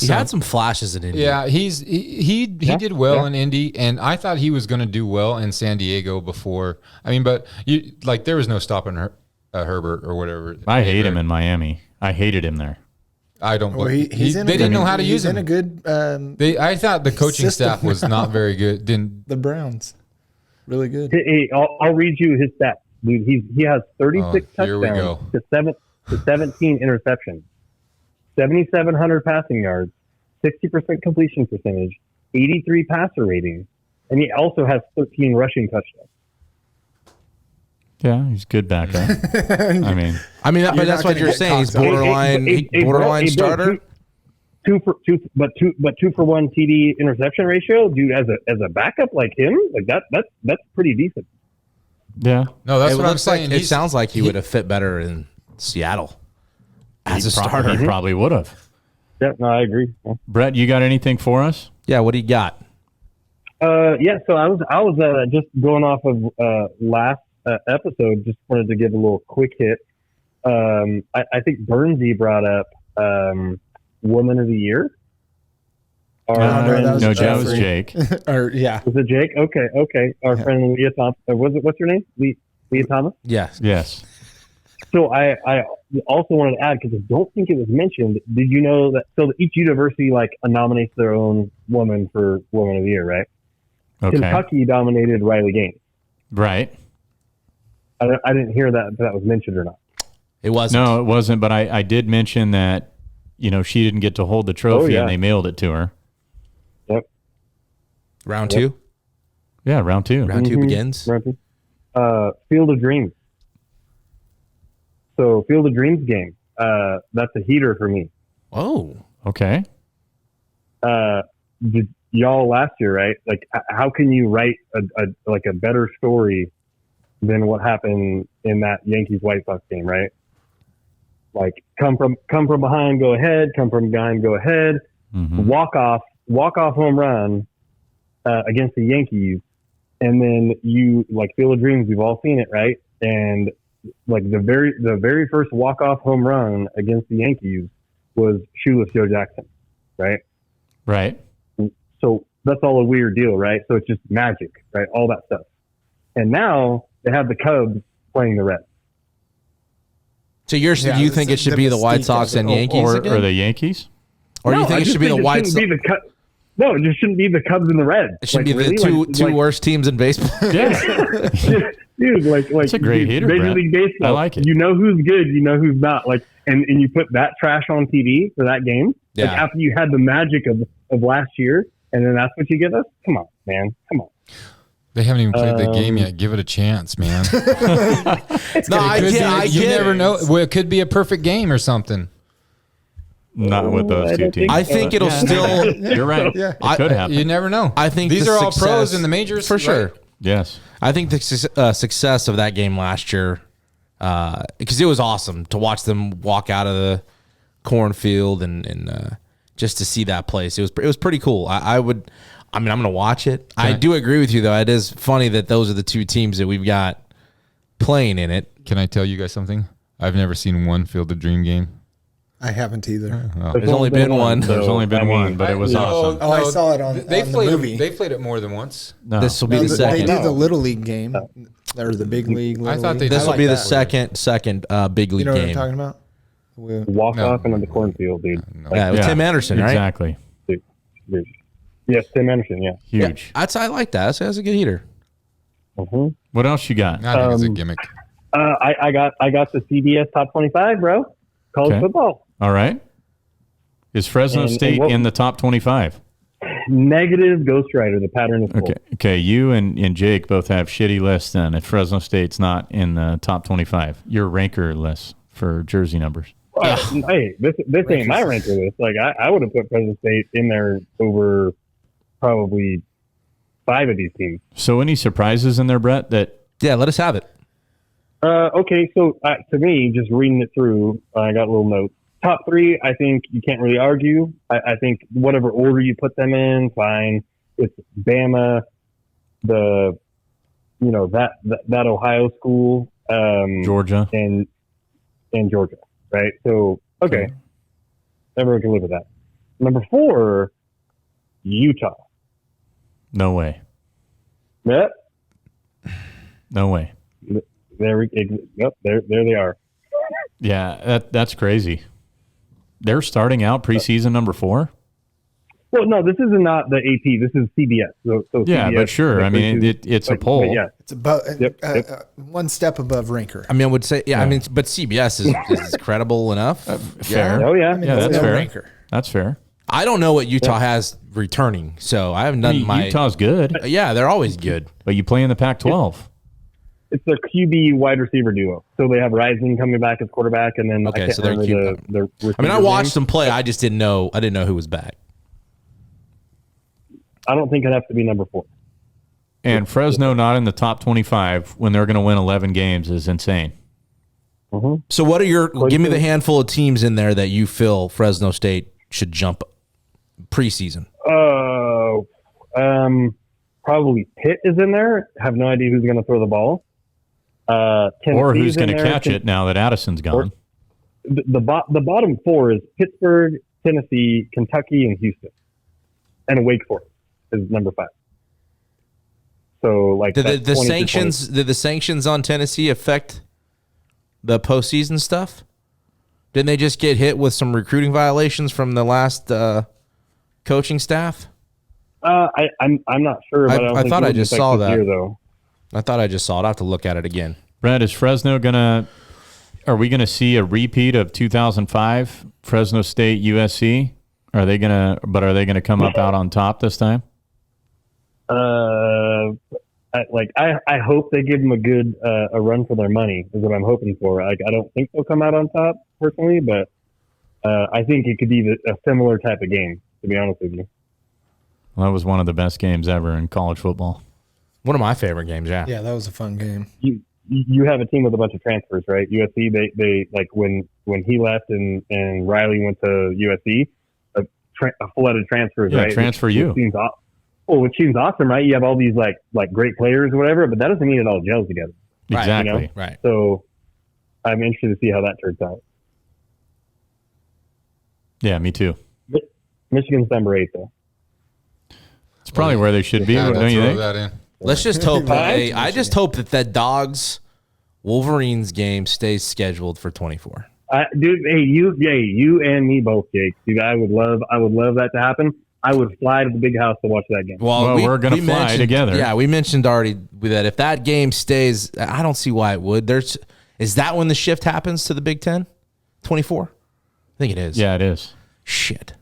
he had some flashes in Indy. Yeah, he did well in Indy, and I thought he was going to do well in San Diego before. I mean, but there was no stopping Herbert or whatever. I hate him in Miami. I hated him there. I don't. Well, they didn't know how to use him. He's in a good. I thought the coaching staff was not very good. The Browns, really good. Hey, I'll read you his stats, dude. He has 36 touchdowns to 17 interceptions, 7,700 passing yards, 60% completion percentage, 83 passer rating, and he also has 13 rushing touchdowns. Yeah, he's good backup. I mean, but that's what you're saying. He's borderline starter. Two for one TD interception ratio, dude. As a backup like him, like that's pretty decent. Yeah. No, that's what I'm saying. It sounds like he would have fit better in Seattle as a starter. He probably would have. Yeah, no, I agree. Brett, you got anything for us? Yeah. What do you got? Yeah. So I was just going off of last episode. Just wanted to give a little quick hit. I think Bernsey brought up Woman of the Year. No, that was Jake. Was it Jake? Okay. Our friend Leah Thomas. What's your name? Leah Thomas? Yes. So I also wanted to add, because I don't think it was mentioned, did you know that each university nominates their own woman for Woman of the Year, right? Okay. Kentucky dominated Riley Gaines. Right. I didn't hear that was mentioned or not. It wasn't. No, it wasn't. But I did mention that, she didn't get to hold the trophy and they mailed it to her. Yep. Round two? Yeah, round two. Round two begins? Round two. Field of Dreams. So Field of Dreams game. That's a heater for me. Oh. Okay. Did y'all last year, right? Like, how can you write a better story than what happened in that Yankees White Sox game, right? Like, come from behind, go ahead. Come from behind, go ahead. Mm-hmm. Walk off home run against the Yankees, and then you like Field of Dreams. We've all seen it, right? And like the very first walk off home run against the Yankees was Shoeless Joe Jackson, right? Right. So that's all a weird deal, right? So it's just magic, right? All that stuff. And now they have the Cubs playing the Reds. So you think it should be the White Sox and Yankees or again? the Yankees? Or do you think it should be the White Sox? No, it just shouldn't be the Cubs and the Reds. It should be the two worst teams in baseball. Yeah. Dude, it's a great hitter, Major Brett. League Baseball. I like it. You know who's good, you know who's not. Like, and you put that trash on TV for that game. Yeah. Like after you had the magic of last year, and then that's what you give us. Come on, man. Come on. They haven't even played the game yet. Give it a chance, man. You never know. Well, it could be a perfect game or something. Not with those two teams. I think it'll still. You're right. Yeah. It could happen. You never know. I think these the are all success- pros in the majors for sure. right? Yes. I think the success of that game last year, because it was awesome to watch them walk out of the cornfield and just to see that place. It was pretty cool. I'm going to watch it. I do agree with you, though. It is funny that those are the two teams that we've got playing in it. Can I tell you guys something? I've never seen one Field of Dream game. I haven't either. There's only been one. There's only been one, but it was awesome. Oh, I saw it on the movie. They played it more than once. No. This will be the They second. do the Little League game, or the Big League. I thought they This I will like be the that. second big league You know what game. I'm talking about? Walk off into the cornfield, dude. Yeah, with Tim Anderson, right? Exactly. Dude. Yes, Tim Anderson. Yeah. Huge. I like that. That's a good heater. Mm-hmm. What else you got? I think it's a gimmick. I got the CBS Top 25, bro. College football. All right. Is Fresno State in the top 25? Negative Ghost Rider. The pattern is full. Okay. You and Jake both have shitty lists then if Fresno State's not in the top 25. Your ranker list for jersey numbers. Hey, this ain't my ranker list. Like I would have put Fresno State in there over probably 5 of these teams. So any surprises in there, Brett? Yeah, let us have it. Okay, so to me, just reading it through, I got a little note. Top 3, I think you can't really argue. I think whatever order you put them in, fine. It's Bama, that Ohio school, Georgia, and Georgia, right? So okay, everyone can live with that. Number 4, Utah. No way. Yep. No way. There they are. Yeah, that's crazy. They're starting out preseason number 4? Well, no, this is not the AP. This is CBS. So Yeah, CBS, but sure. I mean, it's a poll. Yeah. It's above, Yep. one step above ranker. I would say, but CBS is credible enough. Fair. Oh, yeah. Yeah, that's it's fair. ranker. That's fair. I don't know what Utah has returning, so I haven't done my. Utah's good, Yeah, they're always good. but you play in the Pac-12. It's their QB wide receiver duo. So they have Rising coming back as quarterback, and then Okay, I can't so they're remember the receiver's I watched name. them play. I just didn't know. I didn't know who was back. I don't think it has to be number 4. And Fresno not in the top 25 when they're going to win 11 games is insane. So what are your? Give me the handful of teams in there that you feel Fresno State should jump preseason. Probably Pitt is in there. Have no idea who's going to throw the ball. Or who's Tennessee's going in to there. catch it now that Addison's gone. The bottom 4 is Pittsburgh, Tennessee, Kentucky, and Houston, and Wake Forest is number 5. So like Did the that's 20 to sanctions? 20. Did the sanctions on Tennessee affect the postseason stuff? Didn't they just get hit with some recruiting violations from the last coaching staff? I'm not sure. But I thought I just saw that. Year, though. I thought I just saw it. I have to look at it again. Brett, is Fresno are we gonna see a repeat of 2005 Fresno State USC? Are they gonna come up out on top this time? I hope they give them a good a run for their money is what I'm hoping for. I don't think they'll come out on top personally, but I think it could be a similar type of game, to be honest with you. Well, that was one of the best games ever in college football. One of my favorite games, yeah. Yeah, that was a fun game. You have a team with a bunch of transfers, right? USC, they like when he left and Riley went to USC, a flood of transfers, Yeah, right? transfer you. Which seems awesome, right? You have all these like great players or whatever, but that doesn't mean it all gels together. Exactly. You know? Right. So I'm interested to see how that turns out. Yeah, me too. Michigan's number 8, though. It's probably where they should be, Yeah, don't you throw think? that in. Let's just hope that I just hope that Dogs Wolverines game stays scheduled for 24. Dude, you and me both, Jake. Dude, I would love that to happen. I would fly to the big house to watch that game. Well, we're going to fly mentioned- together. Yeah, we mentioned already that if that game stays, I don't see why it would. Is that when the shift happens to the Big Ten? 24? I think it is. Yeah, it is. Shit.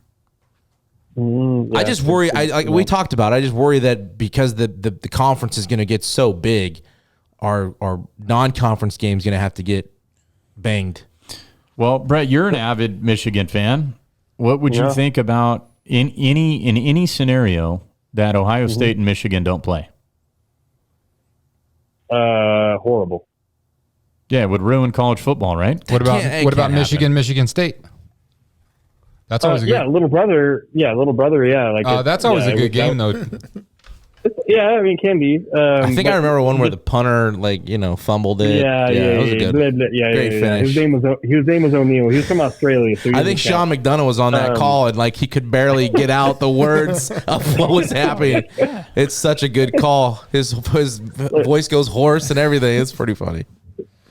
Yeah, I just worry. We talked about it. I just worry that because the conference is going to get so big, our non-conference game's going to have to get banged. Well, Brett, you're an avid Michigan fan. What would you think about in any scenario that Ohio State and Michigan don't play? Horrible. Yeah, it would ruin college football, right? What about Michigan, Michigan State? That's always a good. Little brother. Yeah, like that's always a good game, though. Yeah, I mean, it can be. I think I remember one where the punter, fumbled it. It was a good, great finish. His name was O'Neal. He was from Australia. So I think Sean McDonough was on that call, and he could barely get out the words of what was happening. It's such a good call. His voice goes hoarse and everything. It's pretty funny.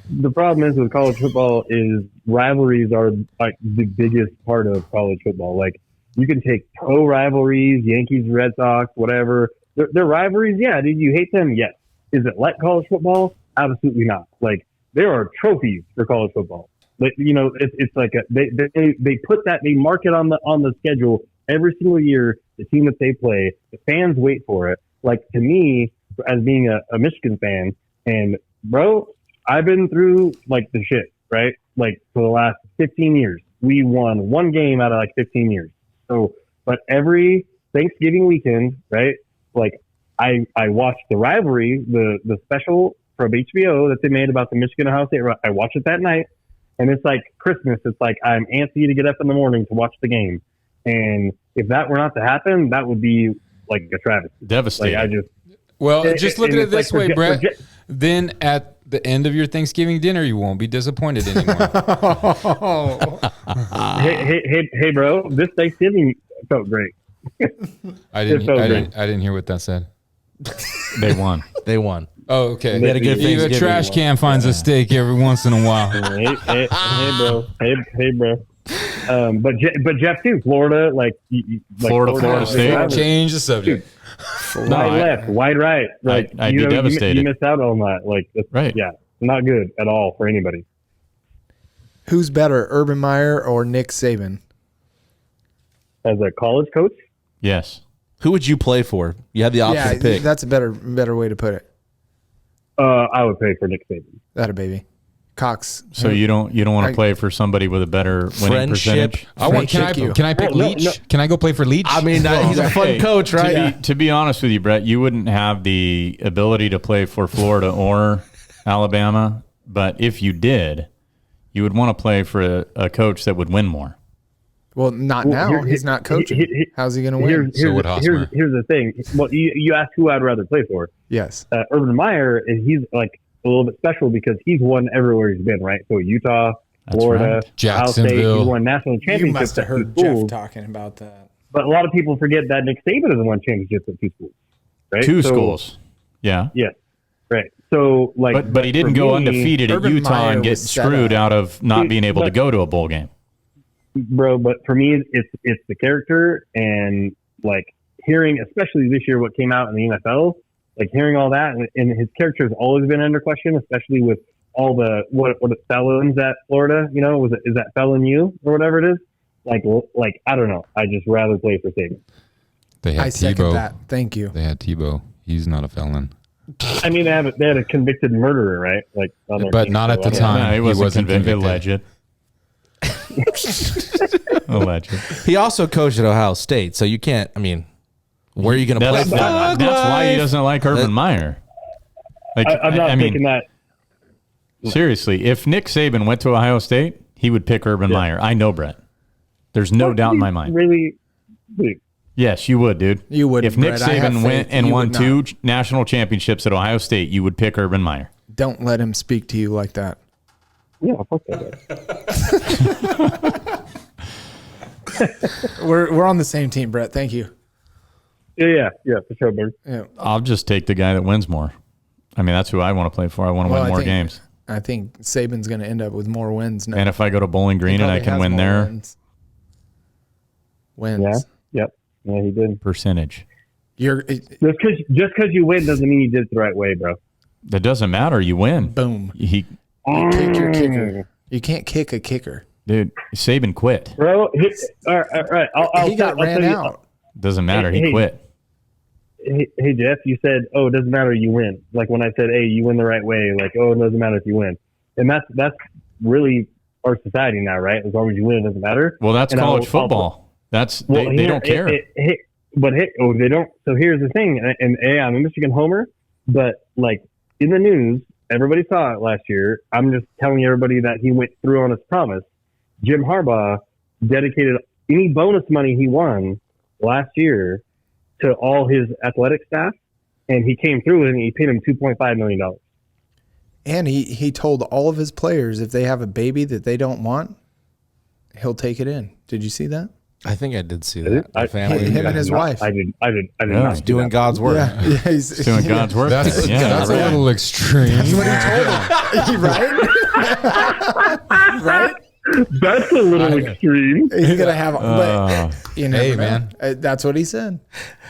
The problem is with college football is rivalries are like the biggest part of college football. Like you can take pro rivalries, Yankees, Red Sox, whatever. They're rivalries. Yeah. Did you hate them? Yes. Is it like college football? Absolutely not. Like there are trophies for college football. Like, it's like they put that, they mark it on the schedule every single year. The team that they play, the fans wait for it. Like to me, as being a Michigan fan, and bro, I've been through the shit, right? Like for the last 15 years, we won one game out of 15 years. So, but every Thanksgiving weekend, right? I watched the rivalry, the special from HBO that they made about the Michigan Ohio State. I watch it that night, and it's like Christmas. It's like I'm antsy to get up in the morning to watch the game. And if that were not to happen, that would be like a travesty. Devastating. Just look at it this way, Brett. Then at the end of your Thanksgiving dinner, you won't be disappointed anymore. Hey, bro, this Thanksgiving felt great. I didn't hear what that said. They won. They won. Oh, okay. They had a good Even a Thanksgiving. trash can finds a steak every once in a while. Hey, bro. But Jeff too, Florida, Florida State. Change the subject. Wide left, wide right. I'd be devastated. You missed out on that. Right. Yeah, not good at all for anybody. Who's better, Urban Meyer or Nick Saban? As a college coach? Yes. Who would you play for? You had the option to pick. That's a better way to put it. I would pay for Nick Saban. That a baby. Cox. So you don't want to play for somebody with a better winning percentage? Can I pick Leach? No. Can I go play for Leach? I mean, he's a fun coach, right? To be honest with you, Brett, you wouldn't have the ability to play for Florida or Alabama, but if you did, you would want to play for a coach that would win more. Well, not now. He's not coaching. How's he going to win? Here's the thing. Well, you asked who I'd rather play for. Yes. Urban Meyer, he's a little bit special because he's won everywhere he's been, right? So Utah, Florida, right. Jacksonville. Ohio State, he won national championships. You must have at two heard schools. Jeff talking about that. But a lot of people forget that Nick Saban has won championships at two schools, right? Two schools. Yeah. Yes. Right. So but he didn't go undefeated at Urban Utah Meyer and get was set screwed up. out of not being able to go to a bowl game. Bro, but for me, it's the character and hearing, especially this year, what came out in the NFL, like hearing all that, and his character has always been under question, especially with all the what felons at Florida. You know, is that felon U or whatever it is? Like I don't know. I just rather play for Saban. They had I second Tebow. that. Thank you. They had Tebow. He's not a felon. I mean, they had a convicted murderer, right? Like, on their But team, not so at the I don't time. know. No, he wasn't convicted. Alleged. Alleged. He also coached at Ohio State, so you can't. I mean, where are you going to play? That's why he doesn't like Urban Meyer. Like, I'm not taking that. Seriously, if Nick Saban went to Ohio State, he would pick Urban Meyer. I know, Brett. There's no doubt in my mind. Really? Dude, Yes, you would, dude. You wouldn't, If Nick Brett. I have Saban went faith. and You won would not. 2 national championships at Ohio State, you would pick Urban Meyer. Don't let him speak to you like that. yeah, fuck that guy. We're on the same team, Brett. Thank you. Yeah, for sure, Bird. Yeah. I'll just take the guy that wins more. I mean, that's who I want to play for. I want to Well, win I more think- games. I think Saban's going to end up with more wins now. And if I go to Bowling Green and I can win their Wins. Yeah, yep. Yeah, he did. percentage, Just because you win doesn't mean you did it the right way, bro. that doesn't matter. You win. Boom. He, Kick your kicker. You can't kick a kicker. dude, Saban quit. Bro, all right. He got ran out. Doesn't matter. He Hey, quit. Hey, Jeff, you said, oh, it doesn't matter, you win. Like when I said, hey, you win the right way, like, oh, it doesn't matter if you win. And that's really our society now, right? As long as you win, it doesn't matter. Well, that's And college football. That's they don't care. They don't. So here's the thing, and hey, I'm a Michigan homer, but like in the news, everybody saw it last year. I'm just telling everybody that he went through on his promise. Jim Harbaugh dedicated any bonus money he won last year to all his athletic staff, and he came through and he paid him $2.5 million. And he told all of his players if they have a baby that they don't want, he'll take it in. Did you see that? I think I did see that. I- The family him and his wife. I did Yeah. not He's doing God's work. Yeah, he's Doing God's work. That's yeah, a little extreme. right. Right. That's a little extreme. He's gonna have. But you never Hey, know. man. That's what he said.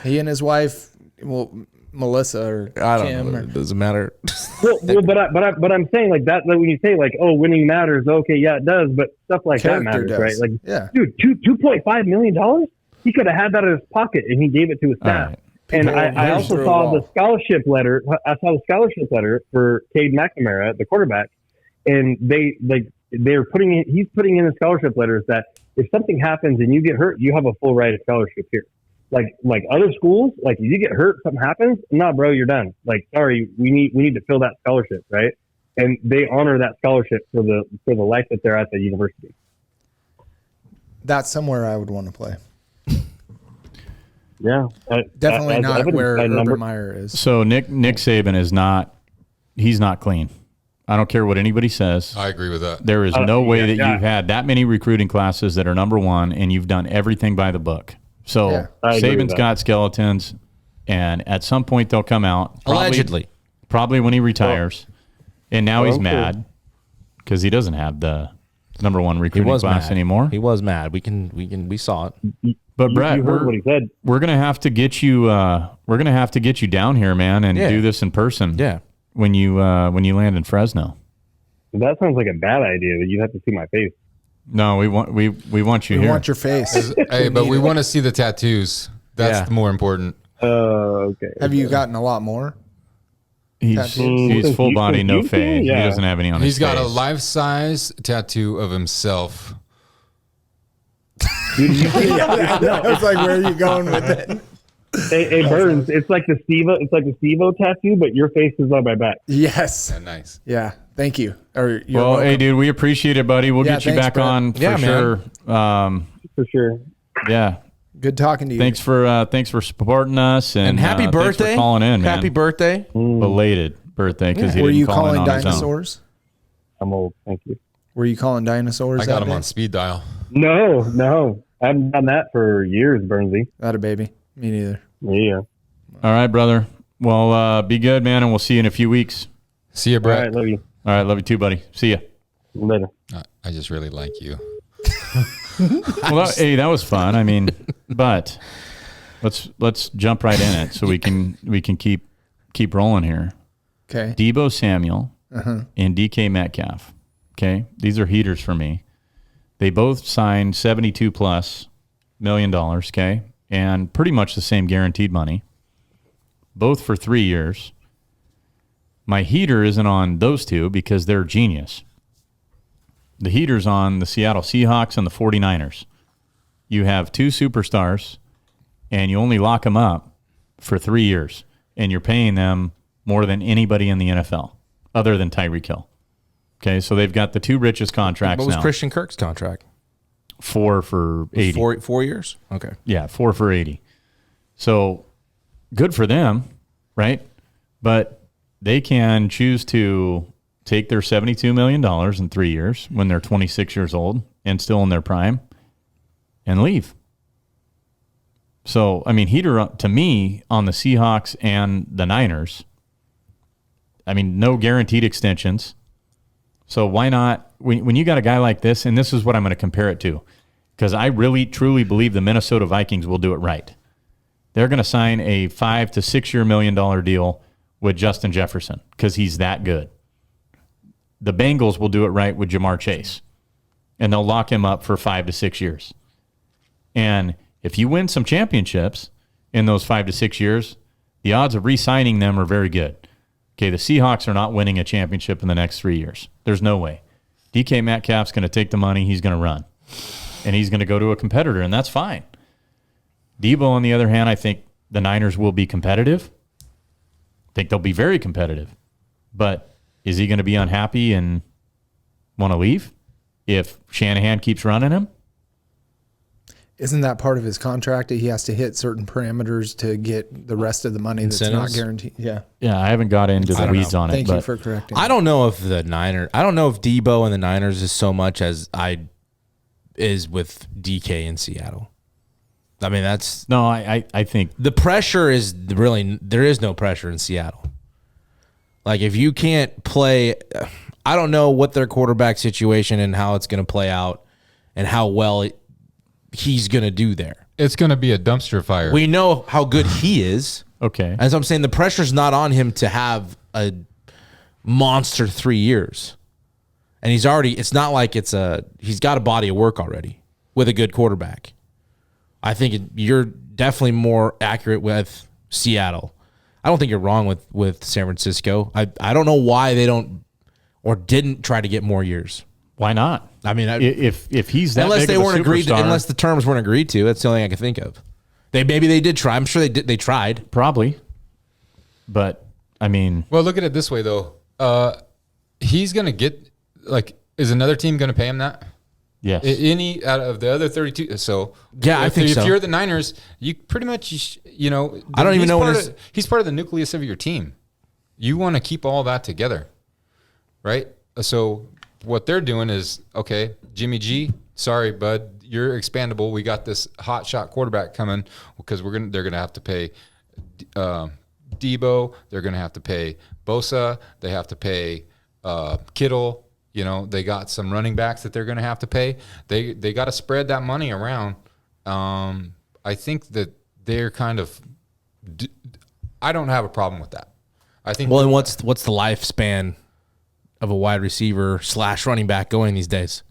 He and his wife, well, Melissa or I don't Kim. know. It doesn't matter. But I'm saying like that. Like when you say like, oh, winning matters. Okay, yeah, it does. But stuff like that Character matters, does. right? Like, Yeah. dude, $2.5 million. He could have had that in his pocket, and he gave it to his staff. right. And People I rush also through a saw wall. the scholarship letter. I saw the scholarship letter for Cade McNamara, the quarterback, and they're putting in. He's putting in the scholarship letters that if something happens and you get hurt, you have a full ride of scholarship here. Like other schools, like if you get hurt, something happens, nah, bro, you're done. Like, sorry, we need to fill that scholarship, right? And they honor that scholarship for the life that they're at the university. That's somewhere I would want to play. Yeah, Definitely as not evidenced where by Urban Meyer is. So Nick Saban is not. He's not clean. I don't care what anybody says. I agree with that. There is no way that yeah. you've had that many recruiting classes that are number one and you've done everything by the book. So Yeah. I agree with Saban's that. got skeletons, and at some point they'll come out. Probably when he retires. And now he's okay. mad because he doesn't have the number one He recruiting was class mad anymore. He was mad. We saw it. But Brett, you heard what he said. we're gonna have to get you. We're gonna have to get you down here, man, and Yeah. do this in person. Yeah. When you land in Fresno. That sounds like a bad idea. But you have to see my face. No, we want you We here. want your face. Hey, but we want to see the tattoos. That's Yeah. more important. Okay. Have you gotten a lot more? He's tattoos? full body, no You too? face. He Yeah. doesn't have any on his He's got face. a life-size tattoo of himself. I was like, where are you going with it? Hey, Burns, it's like the Steve-O tattoo, but your face is on my back. Yes. Yeah, nice. Yeah. Thank you. Or you're Well, welcome. hey, dude, we appreciate it, buddy. We'll Yeah, get you thanks, back Brett. on for Yeah, sure. For sure. Yeah. Good talking to you. Thanks for supporting us and And happy thanks birthday. for calling in, man. Happy birthday. Belated birthday because he Were didn't you call in calling on his own. dinosaurs? I'm old. Thank you. Were you calling dinosaurs? I got that him day? on speed dial. No. I haven't done that for years, Burnsy. Not a baby. Me neither. Yeah. All right, brother. Well, be good, man, and we'll see you in a few weeks. See you, All Brett. right. Love you. All right, love you too, buddy. See ya. Later. I just really like you. Well, hey, that was fun. I mean, but let's jump right in it so we can keep rolling here. Okay. Deebo Samuel and DK Metcalf. Okay, these are heaters for me. They both signed $72+ million. Okay, and pretty much the same guaranteed money. Both for 3 years. My heater isn't on those two because they're genius. The heater's on the Seattle Seahawks and the 49ers. You have two superstars, and you only lock them up for 3 years, and you're paying them more than anybody in the NFL, other than Tyreek Hill. Okay, so they've got the two richest contracts now. What was Christian Kirk's contract? 4 for 80. 4 years? Okay. Yeah, 4 for 80. So good for them, right? But they can choose to take their $72 million in 3 years when they're 26 years old and still in their prime and leave. So, I mean, heater to me on the Seahawks and the Niners, I mean, no guaranteed extensions. So why not, when you got a guy like this, and this is what I'm going to compare it to, because I really, truly believe the Minnesota Vikings will do it right. They're going to sign a $5 to $6 year $1 million deal with Justin Jefferson because he's that good. The Bengals will do it right with Jamar Chase, and they'll lock him up for 5 to 6 years. And if you win some championships in those 5 to 6 years, the odds of re-signing them are very good. Okay, the Seahawks are not winning a championship in the next 3 years. There's no way. DK Metcalf's going to take the money. He's going to run. And he's going to go to a competitor, and that's fine. Deebo, on the other hand, I think the Niners will be competitive. I think they'll be very competitive. But is he going to be unhappy and want to leave if Shanahan keeps running him? Isn't that part of his contract that he has to hit certain parameters to get the rest of the money that's not guaranteed? Yeah. Yeah, I haven't got into the weeds on it. Thank you for correcting. I don't know if Deebo and the Niners is so much as is with DK in Seattle. I mean, that's... No, I think... The pressure is really... There is no pressure in Seattle. Like, if you can't play... I don't know what their quarterback situation and how it's going to play out and how well he's going to do there. It's going to be a dumpster fire. We know how good he is. Okay. As I'm saying, the pressure's not on him to have a monster 3 years. And he's already... It's not like he's got a body of work already with a good quarterback. I think you're definitely more accurate with Seattle. I don't think you're wrong with San Francisco. I don't know why they don't or didn't try to get more years. Why not? I mean, if he's that unless big they of a weren't agreed to, superstar- unless the terms weren't agreed to, that's the only thing I can think of. Maybe they did try. I'm sure they did. They tried. Probably. But I mean, well, look at it this way though. He's going to get is another team going to pay him that? yes. Any out of the other 32. So Yeah, I think so. If you're the Niners, you pretty much, I don't even know when he's part of the nucleus of your team. You want to keep all that together, right? So what they're doing is, okay, Jimmy G, sorry, bud, you're expandable. We got this hot shot quarterback coming because they're gonna have to pay Deebo. They're gonna have to pay Bosa. They have to pay Kittle. They got some running backs that they're going to have to pay. They got to spread that money around. I think that they're kind of. I don't have a problem with that. I think. Well, and what's the lifespan of a wide receiver / running back going these days?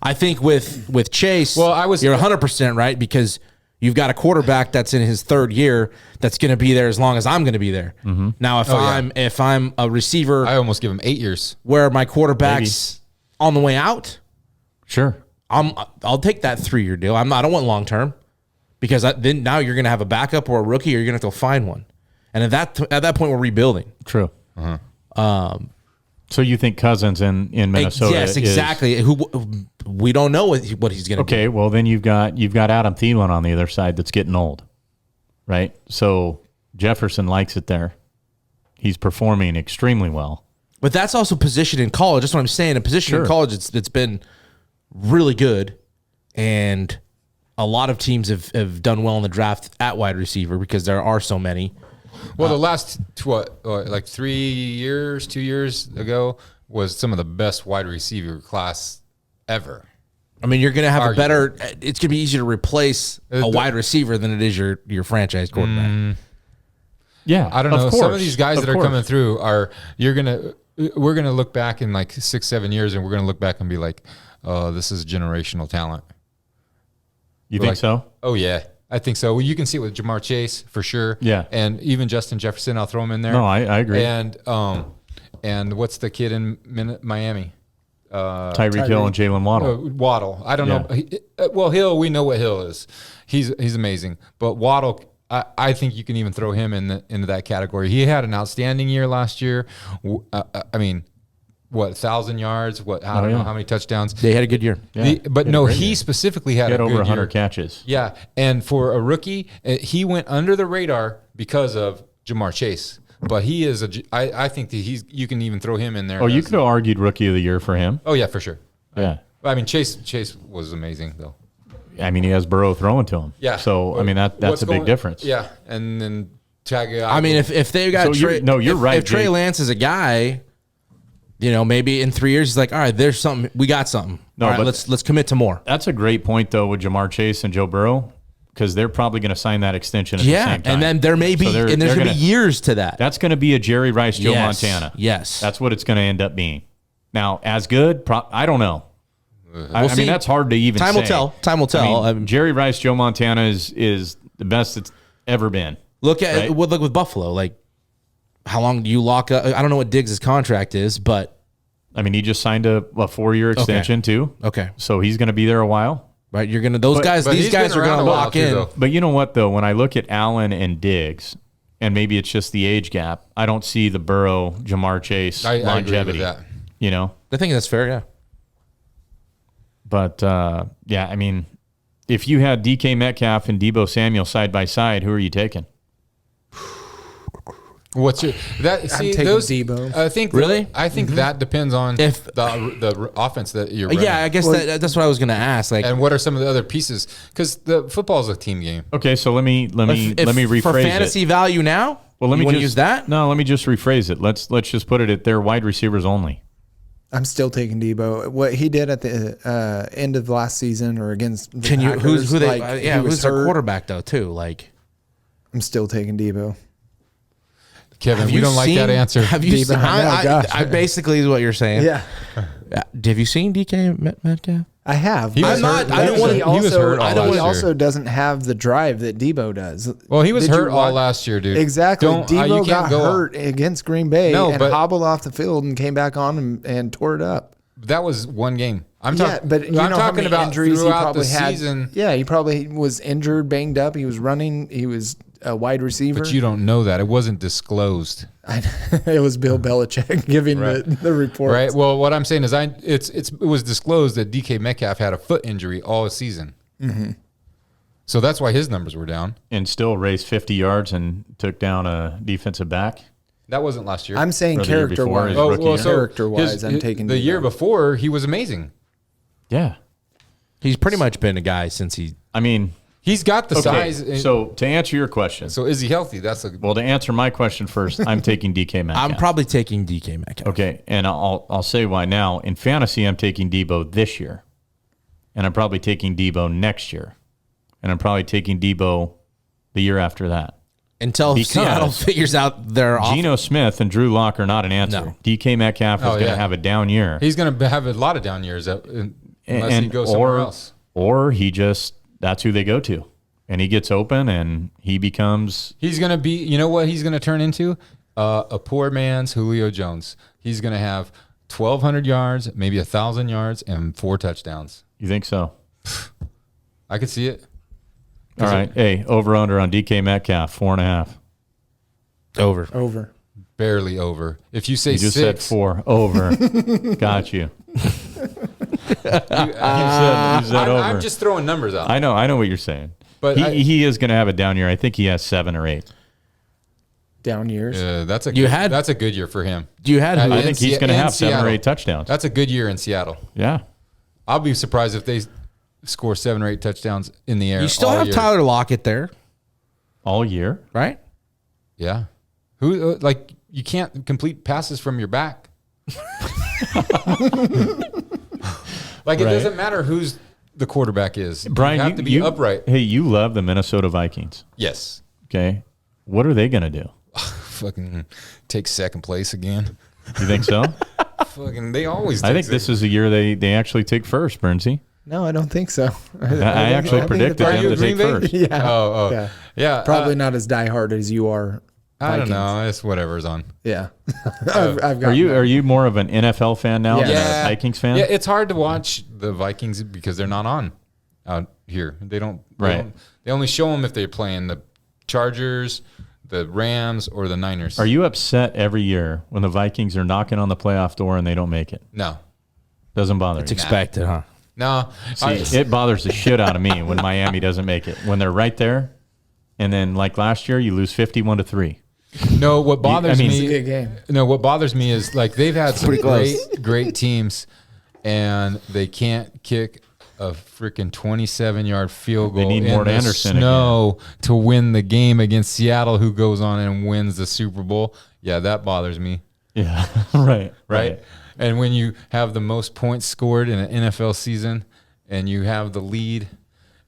I think with Chase, you're 100% right because you've got a quarterback that's in his third year that's going to be there as long as I'm going to be there. Mm-hmm. Now, if I'm a receiver, I almost give him 8 years where my quarterback's on the way out. Sure, I'll take that 3-year deal. I don't want long term because then now you're going to have a backup or a rookie, or you're going to have to find one. And at that point, we're rebuilding. True. So you think Cousins in Minnesota? Yes, exactly. We don't know what he's going to do. Okay, well then you've got Adam Thielen on the other side that's getting old, right? So Jefferson likes it there. He's performing extremely well. But that's also position in college. That's what I'm saying. A position in college that's been really good, and a lot of teams have done well in the draft at wide receiver because there are so many. Well, the last 2 years ago was some of the best wide receiver class ever. I mean, you're going to have Arguably. a better. It's going to be easier to replace a wide receiver than it is your franchise quarterback. Yeah, I don't know. course, Some of these guys that are course. coming through we're gonna look back in like 6-7 years, and we're gonna look back and be like, oh, this is generational talent. You think so? Oh yeah, I think so. Well, you can see it with Jamar Chase for sure. Yeah. And even Justin Jefferson, I'll throw him in there. No, I agree. And what's the kid in Miami? Tyreek Hill and Jalen Waddle. Waddle. I don't know. Hill, we know what Hill is. He's amazing. But Waddle, I think you can even throw him into that category. He had an outstanding year last year. I mean, 1,000 yards? I don't know how many touchdowns. They had a good year. He specifically had a over good 100 year. catches. Yeah, and for a rookie, he went under the radar because of Jamar Chase. But he is I think that you can even throw him in there. Oh, you could have argued rookie of the year for him. Oh yeah, for sure. Yeah. I mean, Chase was amazing though. I mean, he has Burrow throwing to him. Yeah. So I mean that's a big difference. Yeah, and then I mean, if they got you're right. If Trey Jake. Lance is a guy, maybe in 3 years he's like, all right, there's something. We got something. No, All right, but let's commit to more. That's a great point though with Jamar Chase and Joe Burrow because they're probably going to sign that extension at the same time. And then there may be, So and there's going to be years to that. That's going to be a Jerry Rice, Joe Yes. Montana. Yes. That's what it's going to end up being. Now, as good, I don't know. I see. mean, that's hard to even Time say. will tell. Time will tell. I mean, Jerry Rice, Joe Montana is the best it's ever been. Look at right? with Buffalo. Like, how long do you lock up? I don't know what Diggs' contract is, but I mean, he just signed a 4-year extension too. okay, So he's going to be there a while. right? You're gonna these guys he's are been around gonna a while lock too, in. though. But you know what, though? When I look at Allen and Diggs, and maybe it's just the age gap, I don't see the Burrow, Jamar Chase I agree with longevity. that. I think that's fair. Yeah. But, yeah, I mean, if you had DK Metcalf and Debo Samuel side by side, who are you taking? What's your that? See, taking those Debo. I think Really? I think that depends on If- the offense that you're running. Yeah, I guess that's what I was gonna ask. Like, And what are some of the other pieces? Because the football is a team game. Okay, so let me rephrase for fantasy it. value now. Well, let me you wanna just use that. No, let me just rephrase it. Let's just put it at their wide receivers only. I'm still taking Debo. What he did at the end of last season or against the Can you Packers, who's he was their hurt. quarterback though too? Like, I'm still taking Debo. Kevin, have we you don't like that seen- answer. Have you Debo, seen? I know, gosh. I basically is what you're saying. Yeah, Have you seen DK Metcalf? I have. He was but hurt. but I don't wanna- he he was also- hurt all I don't- last He year. also doesn't have the drive that Debo does. Well, he was Did you hurt all watch- last year, dude. Exactly. You Debo can't got go. hurt against Green Bay No, and but- hobbled off the field and came back on and tore it up. That was one game. I'm Yeah, talking. but you I'm know how talking many about injuries he throughout probably the had. season. Yeah, he probably was injured, banged up. He was running. He was a wide receiver. But you don't know that. It wasn't disclosed. It was Bill Belichick giving the report. Right. Well, what I'm saying is, it was disclosed that DK Metcalf had a foot injury all season. Mm-hmm. So that's why his numbers were down. And still raced 50 yards and took down a defensive back. That wasn't last year. I'm saying Or the year before, character-wise. his rookie year. Character-wise, I'm taking the Debo. year before. He was amazing. Yeah. He's pretty much been a guy since he. I mean, He's got the okay, size. so to answer your question, So is he healthy? That's a well, to answer my question first, I'm taking DK Metcalf. I'm probably taking DK Metcalf. Okay, and I'll say why now. In fantasy, I'm taking Debo this year, and I'm probably taking Debo next year, and I'm probably taking Debo the year after that. Until Because Seattle figures out their offense. Geno Smith and Drew Lock are not an answer. No. DK Metcalf is Oh, going to yeah. have a down year. He's going to have a lot of down years unless he goes somewhere else. Or he just, that's who they go to. And he gets open and he becomes, He's going to be, you know what he's going to turn into? A poor man's Julio Jones. He's going to have 1,200 yards, maybe 1,000 yards, and 4 touchdowns. you think so? I could see it. All right. Hey, over under on DK Metcalf, 4.5. Over. Barely over. If you say You just 6, said 4. Over. Got you. You said over. I'm just throwing numbers out. I know what you're saying. But he is going to have a down year. I think he has 7 or 8. Down years. That's a You good, had- that's a good year for him. You had I I In think he's Se- going to in have 7 or Seattle. 8 touchdowns. That's a good year in Seattle. Yeah. I'll be surprised if they score 7 or 8 touchdowns in the air. You still all have year. Tyler Lockett there, All year. right? Yeah. Who like you can't complete passes from your back. Like it Right. doesn't matter who's the quarterback is. Brian, you have to be upright. Hey, you love the Minnesota Vikings. Yes. Okay. What are they going to do? Fucking take second place again. You think so? Fucking, they always. I think this is a year they actually take first, Bernsey. No, I don't think so. I actually predicted them to take first. Yeah. Oh. Yeah. Probably not as diehard as you are. I don't know. It's whatever's on. Yeah. I've got. Are you more of an NFL fan now than a Vikings fan? Yeah, it's hard to watch the Vikings because they're not on out here. They don't. They only show them if they're playing the Chargers, the Rams, or the Niners. Are you upset every year when the Vikings are knocking on the playoff door and they don't make it? No. Doesn't bother It's you? expected, huh? No. See, it bothers the shit out of me when Miami doesn't make it. When they're right there, and then like last year, you lose 51-3. No, what bothers It's a me. good game. No, what bothers me is like they've had some great teams, and they can't kick a freaking 27-yard field goal. They need in Mort the Anderson snow to win the game against Seattle, who goes on and wins the Super Bowl. Yeah, that bothers me. Yeah, right. And when you have the most points scored in an NFL season, and you have the lead,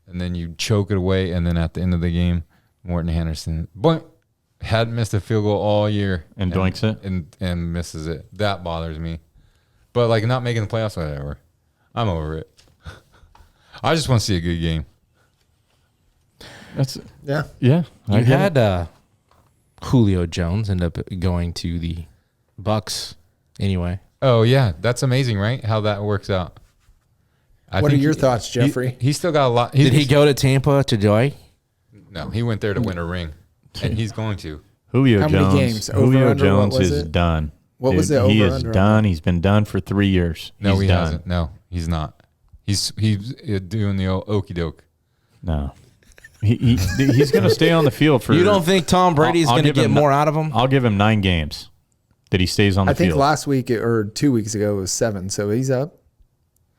and then you choke it away, and then at the end of the game, Morton Henderson hadn't missed a field goal all year And doinks it? and misses it. That bothers me. But like not making the playoffs, whatever. I'm over it. I just want to see a good game. Yeah. You I get it. had Julio Jones end up going to the Bucks anyway. Oh yeah, that's amazing, right? How that works out. What are your thoughts, Jeffrey? He still got a lot. Did he go to Tampa to joy? No, he went there to win a ring, and he's going to. Julio How Jones. many games? Over, Julio under, Jones what was is it? done. What was the He over, is under, done. He's been done for 3 years. No, He's he done. hasn't. No, he's not. He's doing the old okey doke. No. He's going to stay on the field for. You don't think Tom Brady's I'll going to give get him more out of him? I'll give him 9 games that he stays on the I think field. last week or 2 weeks ago it was 7, so he's up.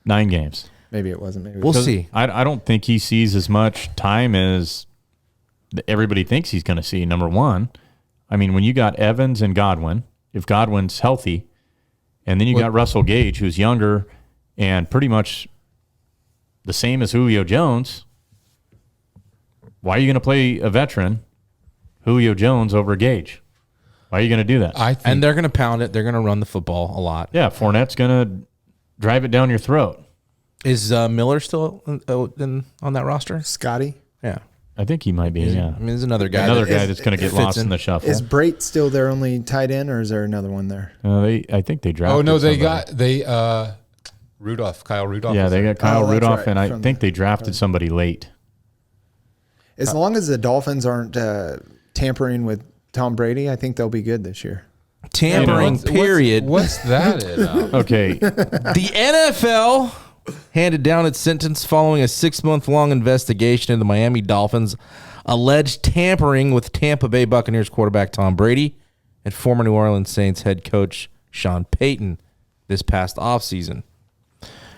9 games. Maybe it wasn't. Maybe it We'll was. see. I don't think he sees as much time as everybody thinks he's going to see, number one. I mean, when you got Evans and Godwin, if Godwin's healthy, and then you got Russell Gage, who's younger and pretty much the same as Julio Jones, why are you going to play a veteran, Julio Jones, over Gage? Why are you going to do that? I think, And they're going to pound it. They're going to run the football a lot. Yeah, Fournette's going to drive it down your throat. Is Miller still on that roster? Scotty. Yeah. I think he might be, yeah. I mean, there's another guy. Another that guy that's going to get fits lost in in. the shuffle. Is Brait still their only tight end, or is there another one there? I think they drafted oh no, they somebody. got Kyle Rudolph. Yeah, was they there. got Kyle that's Rudolph, right, and I from think they drafted somebody late. As long as the Dolphins aren't tampering with Tom Brady, I think they'll be good this year. Tampering, period. What's that? Okay, The NFL handed down its sentence following a 6-month-long investigation into the Miami Dolphins' alleged tampering with Tampa Bay Buccaneers quarterback Tom Brady and former New Orleans Saints head coach Sean Payton this past offseason,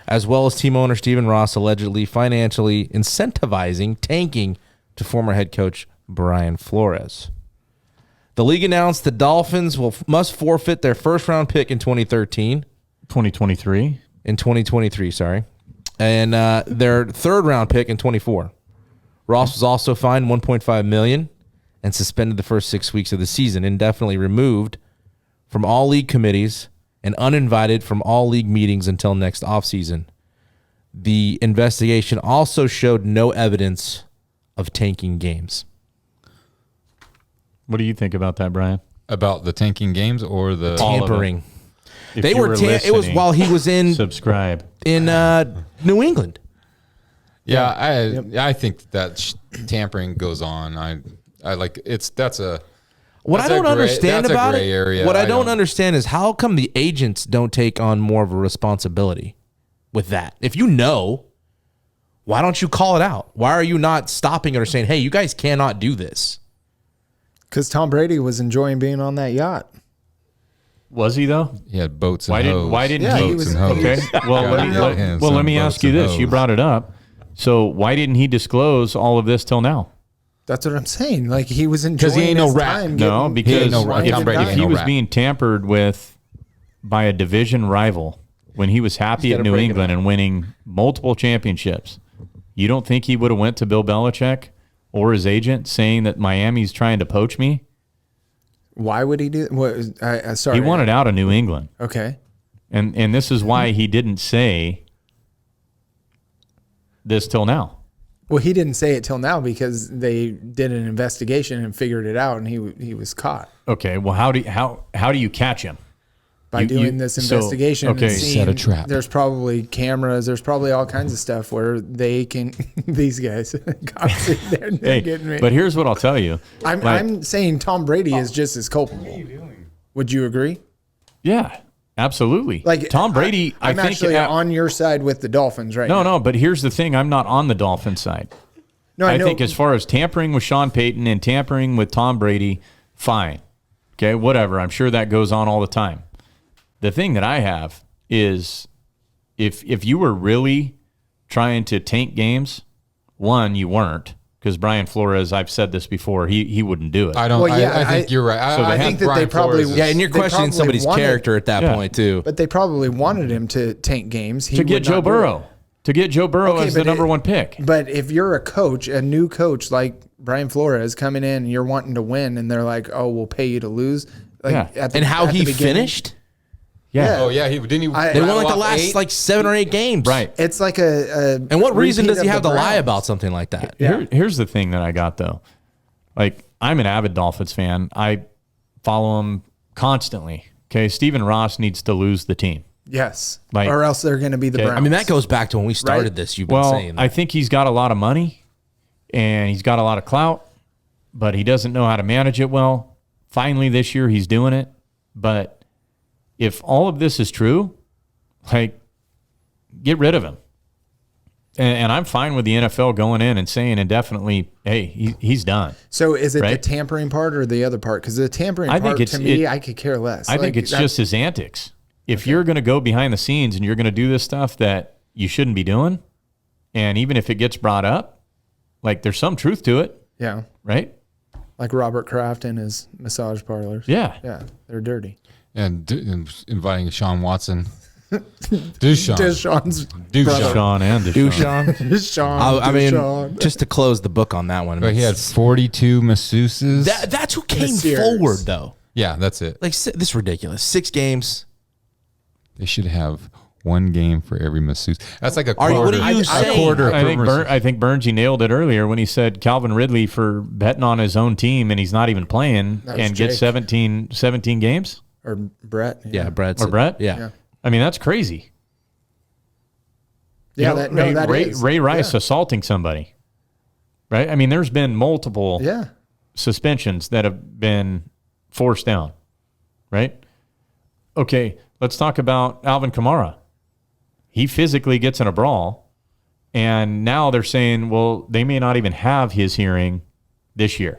as well as team owner Stephen Ross allegedly financially incentivizing tanking to former head coach Brian Flores. The league announced the Dolphins must forfeit their first-round pick in 2013. 2023. In 2023, sorry. And their third-round pick in 24. Ross was also fined $1.5 million and suspended the first 6 weeks of the season, indefinitely removed from all league committees and uninvited from all league meetings until next offseason. The investigation also showed no evidence of tanking games. What do you think about that, Brian? About the tanking games or the All of it. Tampering. If They you were it was listening, while he was in subscribe. New England. Yeah, I think that tampering goes on. I like that's a What that's I a don't gray- understand that's a about gray it, area. what I I don't don't- understand is how come the agents don't take on more of a responsibility with that? If you know, why don't you call it out? Why are you not stopping it or saying, hey, you guys cannot do this? Because Tom Brady was enjoying being on that yacht. Was he though? he had boats and Why hoes. didn't Yeah, he? he was- Okay. Well, let me ask you this. You brought it up. So why didn't he disclose all of this till now? That's what I'm saying. Like he was enjoying he ain't no his rat. time. No, getting because no rat. wine Tom and Brady if dine. he no was rat. being tampered with by a division rival when he was happy at New England and winning multiple championships, you don't think he would have went to Bill Belichick or his agent saying that Miami's trying to poach me? Why would he do? Sorry, He wanted out of New England. Okay. And this is why he didn't say this till now. Well, he didn't say it till now because they did an investigation and figured it out, and he was caught Okay, well, how do you catch him? by doing this investigation. okay. And seeing Set a trap. There's probably cameras. There's probably all kinds of stuff where they can. These guys, they're getting me. But here's what I'll tell you. I'm saying Tom Brady is just as culpable. Would you agree? Yeah, absolutely. Like Tom Brady, I'm I think actually on your side with the Dolphins right now. No, but here's the thing. I'm not on the Dolphins side. No, I know. think as far as tampering with Sean Payton and tampering with Tom Brady, fine. Okay, whatever. I'm sure that goes on all the time. The thing that I have is if you were really trying to tank games, one, you weren't, because Brian Flores, I've said this before, he wouldn't do it. I don't. Well, yeah, I think you're right. I think that they probably and you're they questioning probably somebody's wanted- character at that point too. But they probably wanted him to tank games. He to get would Joe not do it. Burrow. To get Joe Burrow Okay, as the but number one pick. But if you're a coach, a new coach like Brian Flores coming in, and you're wanting to win, and they're like, "Oh, we'll pay you to lose." Like, Yeah. And how he finished? Yeah. Oh yeah, he didn't. He I- They won like rattle the off last 8? like 7 or 8 games. Right. It's like a And what reason repeat does he of have the to lie Browns. about something like that? Yeah. Here's the thing that I got, though. Like, I'm an avid Dolphins fan. I follow him constantly. Okay, Stephen Ross needs to lose the team. Yes, Like- or else they're going to be the Okay. Browns. I mean, that goes back to when we started Right. this. You've been Well, saying that. I think he's got a lot of money and he's got a lot of clout, but he doesn't know how to manage it well. Finally, this year, he's doing it. But if all of this is true, like, get rid of him. And I'm fine with the NFL going in and saying indefinitely, hey, he's done. So is it the Right? tampering part or the other part? Because the tampering I think part, it's- to me, it- I could care less. I think Like, it's just his antics. If you're going to go behind the scenes and you're going to do this stuff that you shouldn't be doing, and even if it gets brought up, like, there's some truth to it, yeah, right? like Robert Kraft and his massage parlors. Yeah. Yeah, they're dirty. and inviting Sean Watson. Deshaun. Deshaun's Deshaun. Sean and Deshaun. Duchamp. Deshaun. I mean, Deshaun. just to close the book on that one. But he had 42 masseuses. that's who came series. forward though. Yeah, that's it. Like this is ridiculous. 6 games. They should have one game for every masseuse. That's like a Are you- quarter. what are you a saying? quarter I per think masseuse. I think Burnsy nailed it earlier when he said Calvin Ridley for betting on his own team and he's not even playing That was and gets Jake. 17 games. Or Brett. Yeah, Brett. Or Brett? Yeah. I mean, that's crazy. You Yeah, know, that, no, that Ray, is. Ray Rice assaulting somebody, right? I mean, there's been multiple Yeah. suspensions that have been forced down, right? Okay, let's talk about Alvin Kamara. He physically gets in a brawl, and now they're saying, well, they may not even have his hearing this year.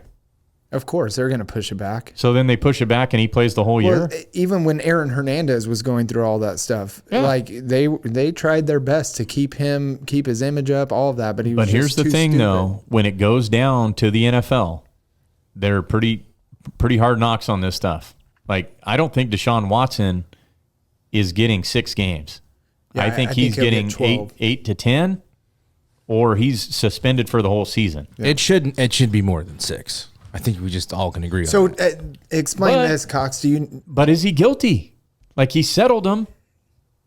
Of course, they're going to push it back. So then they push it back, and he plays the whole year. Well, even when Aaron Hernandez was going through all that stuff, Yeah. like they tried their best to keep his image up, all of that, but he was But here's just the too thing, stupid. though: when it goes down to the NFL, they're pretty hard knocks on this stuff. Like, I don't think Deshaun Watson is getting 6 games. Yeah, I think I he's think he'll getting get 12. 8 to 10, or he's suspended for the whole season. It should be more than 6. I think we just all can agree So on that. explain But- this, Cox. Do you? But is he guilty? Like, he settled them.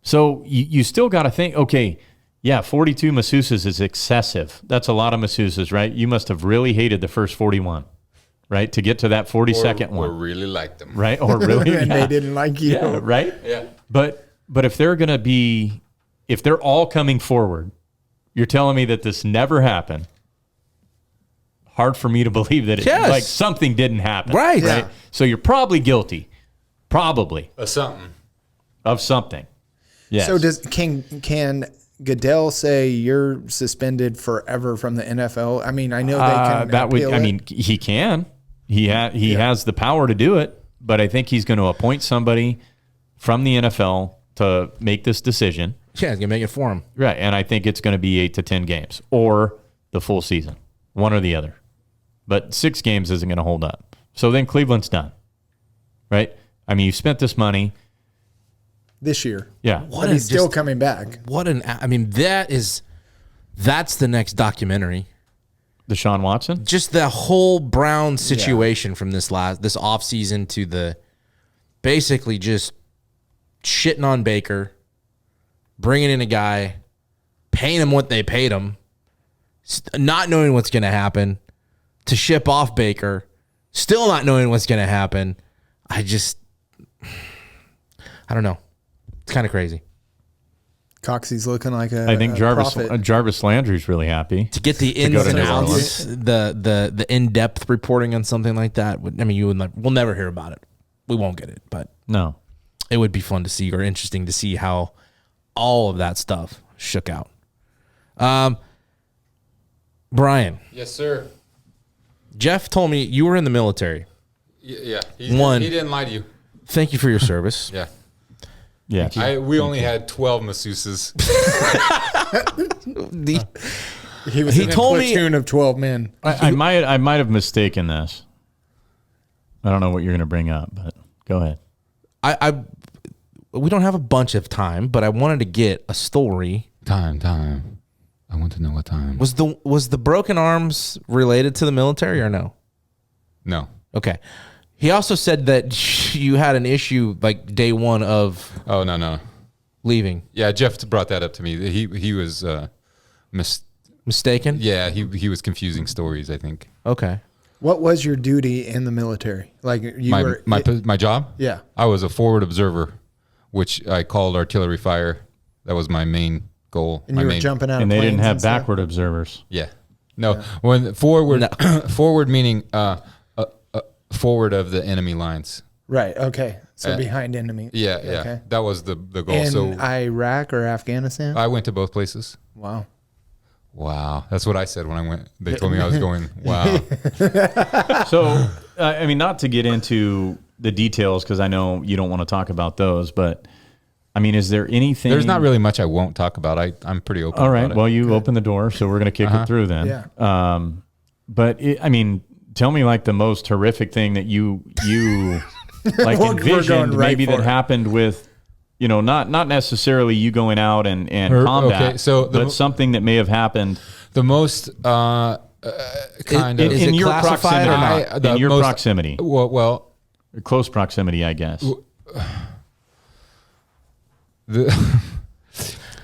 So you still got to think, okay, yeah, 42 masseuses is excessive. That's a lot of masseuses, right? You must have really hated the first 41, right? To get to that 42nd Or one, really liked them. right? Or really, And yeah. they didn't like you. Yeah, right? Yeah. But if they're going to be, if they're all coming forward, you're telling me that this never happened. Hard for me to believe that it, Yes. like, something didn't happen. Right. Yeah. Right. So you're probably guilty. Probably Something. of something. Yes. So can Goodell say you're suspended forever from the NFL? I mean, I know they can. that would, appeal I it. mean, he can. He has the power to do it, but I think he's going to appoint somebody from the NFL to make this decision. Yeah, he's gonna make it for him. Right. And I think it's going to be 8 to 10 games or the full season, one or the other. But 6 games isn't going to hold up. So then Cleveland's done. Right? I mean, you spent this money. this year. Yeah. But he's still coming back. I mean, that's the next documentary. Deshaun Watson? Just the whole Brown situation from this offseason to the basically just shitting on Baker, bringing in a guy, paying him what they paid him, not knowing what's going to happen, to ship off Baker, still not knowing what's going to happen. I don't know. It's kind of crazy. Coxie's looking like a I think prophet. Jarvis Landry's really happy. To get the ins and outs, the in-depth reporting on something like that. I mean, we'll never hear about it. We won't get it, but No. it would be fun to see or interesting to see how all of that stuff shook out. Brian, Yes, sir. Jeff told me you were in the military. Yeah. He didn't lie to you. Thank you for your service. Yeah. Yeah. We only had 12 masseuses. He told me a platoon of 12 men. I might have mistaken this. I don't know what you're going to bring up, but go ahead. We don't have a bunch of time, but I wanted to get a story. Time. I want to know what time. Was the broken arms related to the military or no? No. Okay. He also said that you had an issue like day one of Oh, no. leaving. Yeah, Jeff brought that up to me. He was Mistaken? yeah, he was confusing stories, I think. Okay. What was your duty in the military? Like My job? Yeah. I was a forward observer, which I called artillery fire. That was my main goal. And you were jumping out And of they didn't planes have and stuff? backward observers. Yeah. No, when forward forward meaning forward of the enemy lines. Right. Okay. So behind enemy. Yeah. Okay. That was the goal. In So Iraq or Afghanistan? I went to both places. Wow. That's what I said when I went. They told me I was going. Wow. So, I mean, not to get into the details because I know you don't want to talk about those, but I mean, is there anything? There's not really much I won't talk about. I'm pretty open. All right. About it. Well, you open the door, so we're going to kick it through then. Yeah. But I mean, tell me like the most horrific thing that you like We're envisioned, going right maybe that for it. happened with, not necessarily you going out and combat, okay, so but something that may have happened. The most kind of Is it in your classified proximity. or not? The In your most- proximity. well Close proximity, I guess.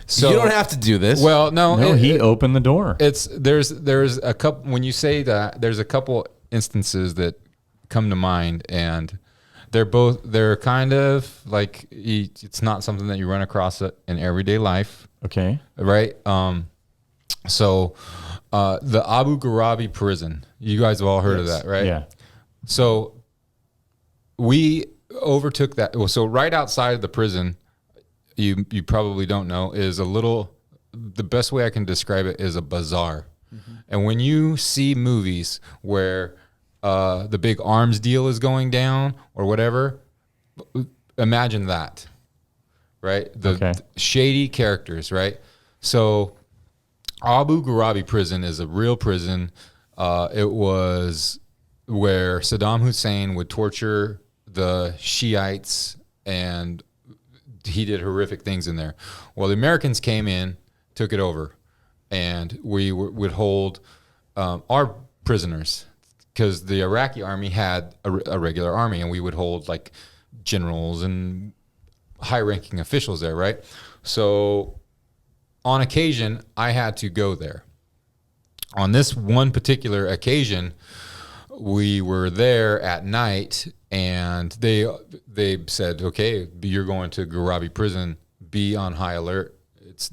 so you don't have to do this. Well, no, No, he opened the door. there's a couple. When you say that, there's a couple instances that come to mind, and they're kind of like it's not something that you run across in everyday life, Okay. right? So the Abu Ghraib prison, you guys have all heard of that, right? Yeah. So we overtook that. Well, so right outside of the prison, you probably don't know, is the best way I can describe it is a bazaar. Mm-hmm. And when you see movies where the big arms deal is going down or whatever, imagine that, right? The shady characters, right? So Abu Ghraib prison is a real prison. It was where Saddam Hussein would torture the Shiites, and he did horrific things in there. Well, the Americans came in, took it over, and we would hold our prisoners, because the Iraqi army had a regular army, and we would hold like generals and high-ranking officials there, right? So on occasion, I had to go there. On this one particular occasion, we were there at night, and they said, okay, you're going to Ghraib prison, be on high alert.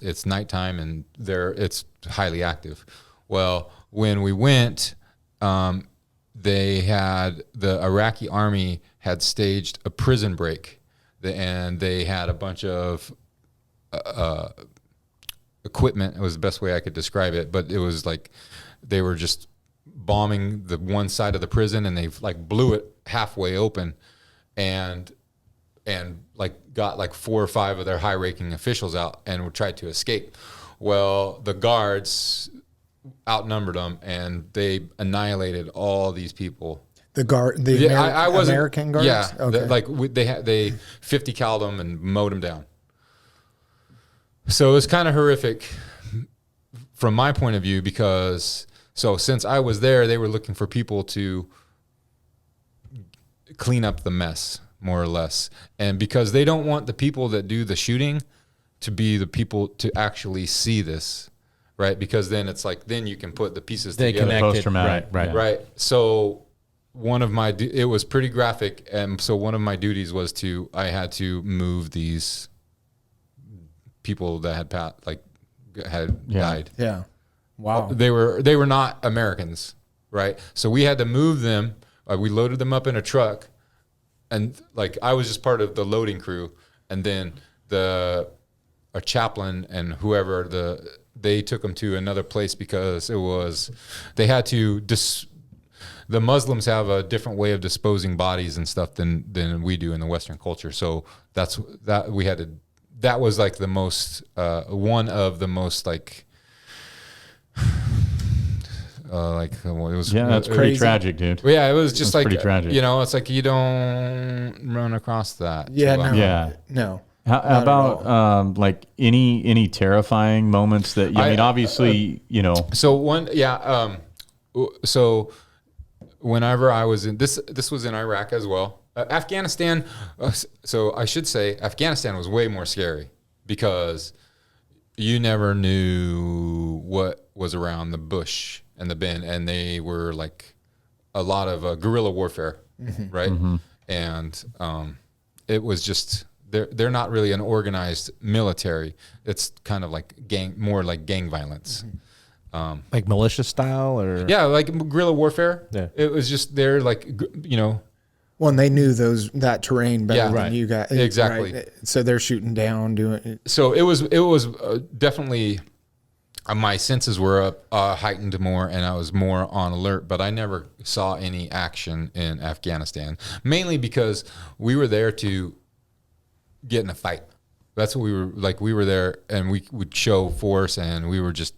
It's nighttime, and it's highly active. Well, when we went, the Iraqi army had staged a prison break, and they had a bunch of equipment. It was the best way I could describe it, but it was like they were just bombing the one side of the prison, and they like blew it halfway open, and like got like 4 or 5 of their high-ranking officials out and tried to escape. Well, the guards outnumbered them, and they annihilated all these people. I wasn't American guards? Yeah, Okay. they 50 cal them and mowed them down. So it's kind of horrific from my point of view because since I was there, they were looking for people to clean up the mess, more or less. And because they don't want the people that do the shooting to be the people to actually see this, right? Because then it's like, then you can put the pieces together. Post-traumatic. Right. So one of my, it was pretty graphic. And so one of my duties was I had to move these people that had died. Yeah. Wow. They were not Americans, right? So we had to move them. We loaded them up in a truck, and like I was just part of the loading crew, and then a chaplain and whoever they took them to another place because they had to the Muslims have a different way of disposing bodies and stuff than we do in the Western culture. So that was like the most one of the most like. It was that's pretty tragic, dude. Yeah, it was just like pretty tragic. It's like you don't run across that. Yeah, no. How about like any terrifying moments that I mean, obviously, So whenever I was in this was in Iraq as well. Afghanistan. So I should say Afghanistan was way more scary because you never knew what was around the bush and the bin, and they were like a lot of guerrilla warfare, right? Mm-hmm. And it was just they're not really an organized military. It's kind of like more like gang violence, like militia style, or like guerrilla warfare. Yeah, it was just they're like Well, and they knew that terrain better than you guys. Exactly. Right? So they're shooting down, doing it. So it was definitely my senses were heightened more, and I was more on alert. But I never saw any action in Afghanistan, mainly because we were there to get in a fight. That's what we were like. We were there, and we would show force, and we were just.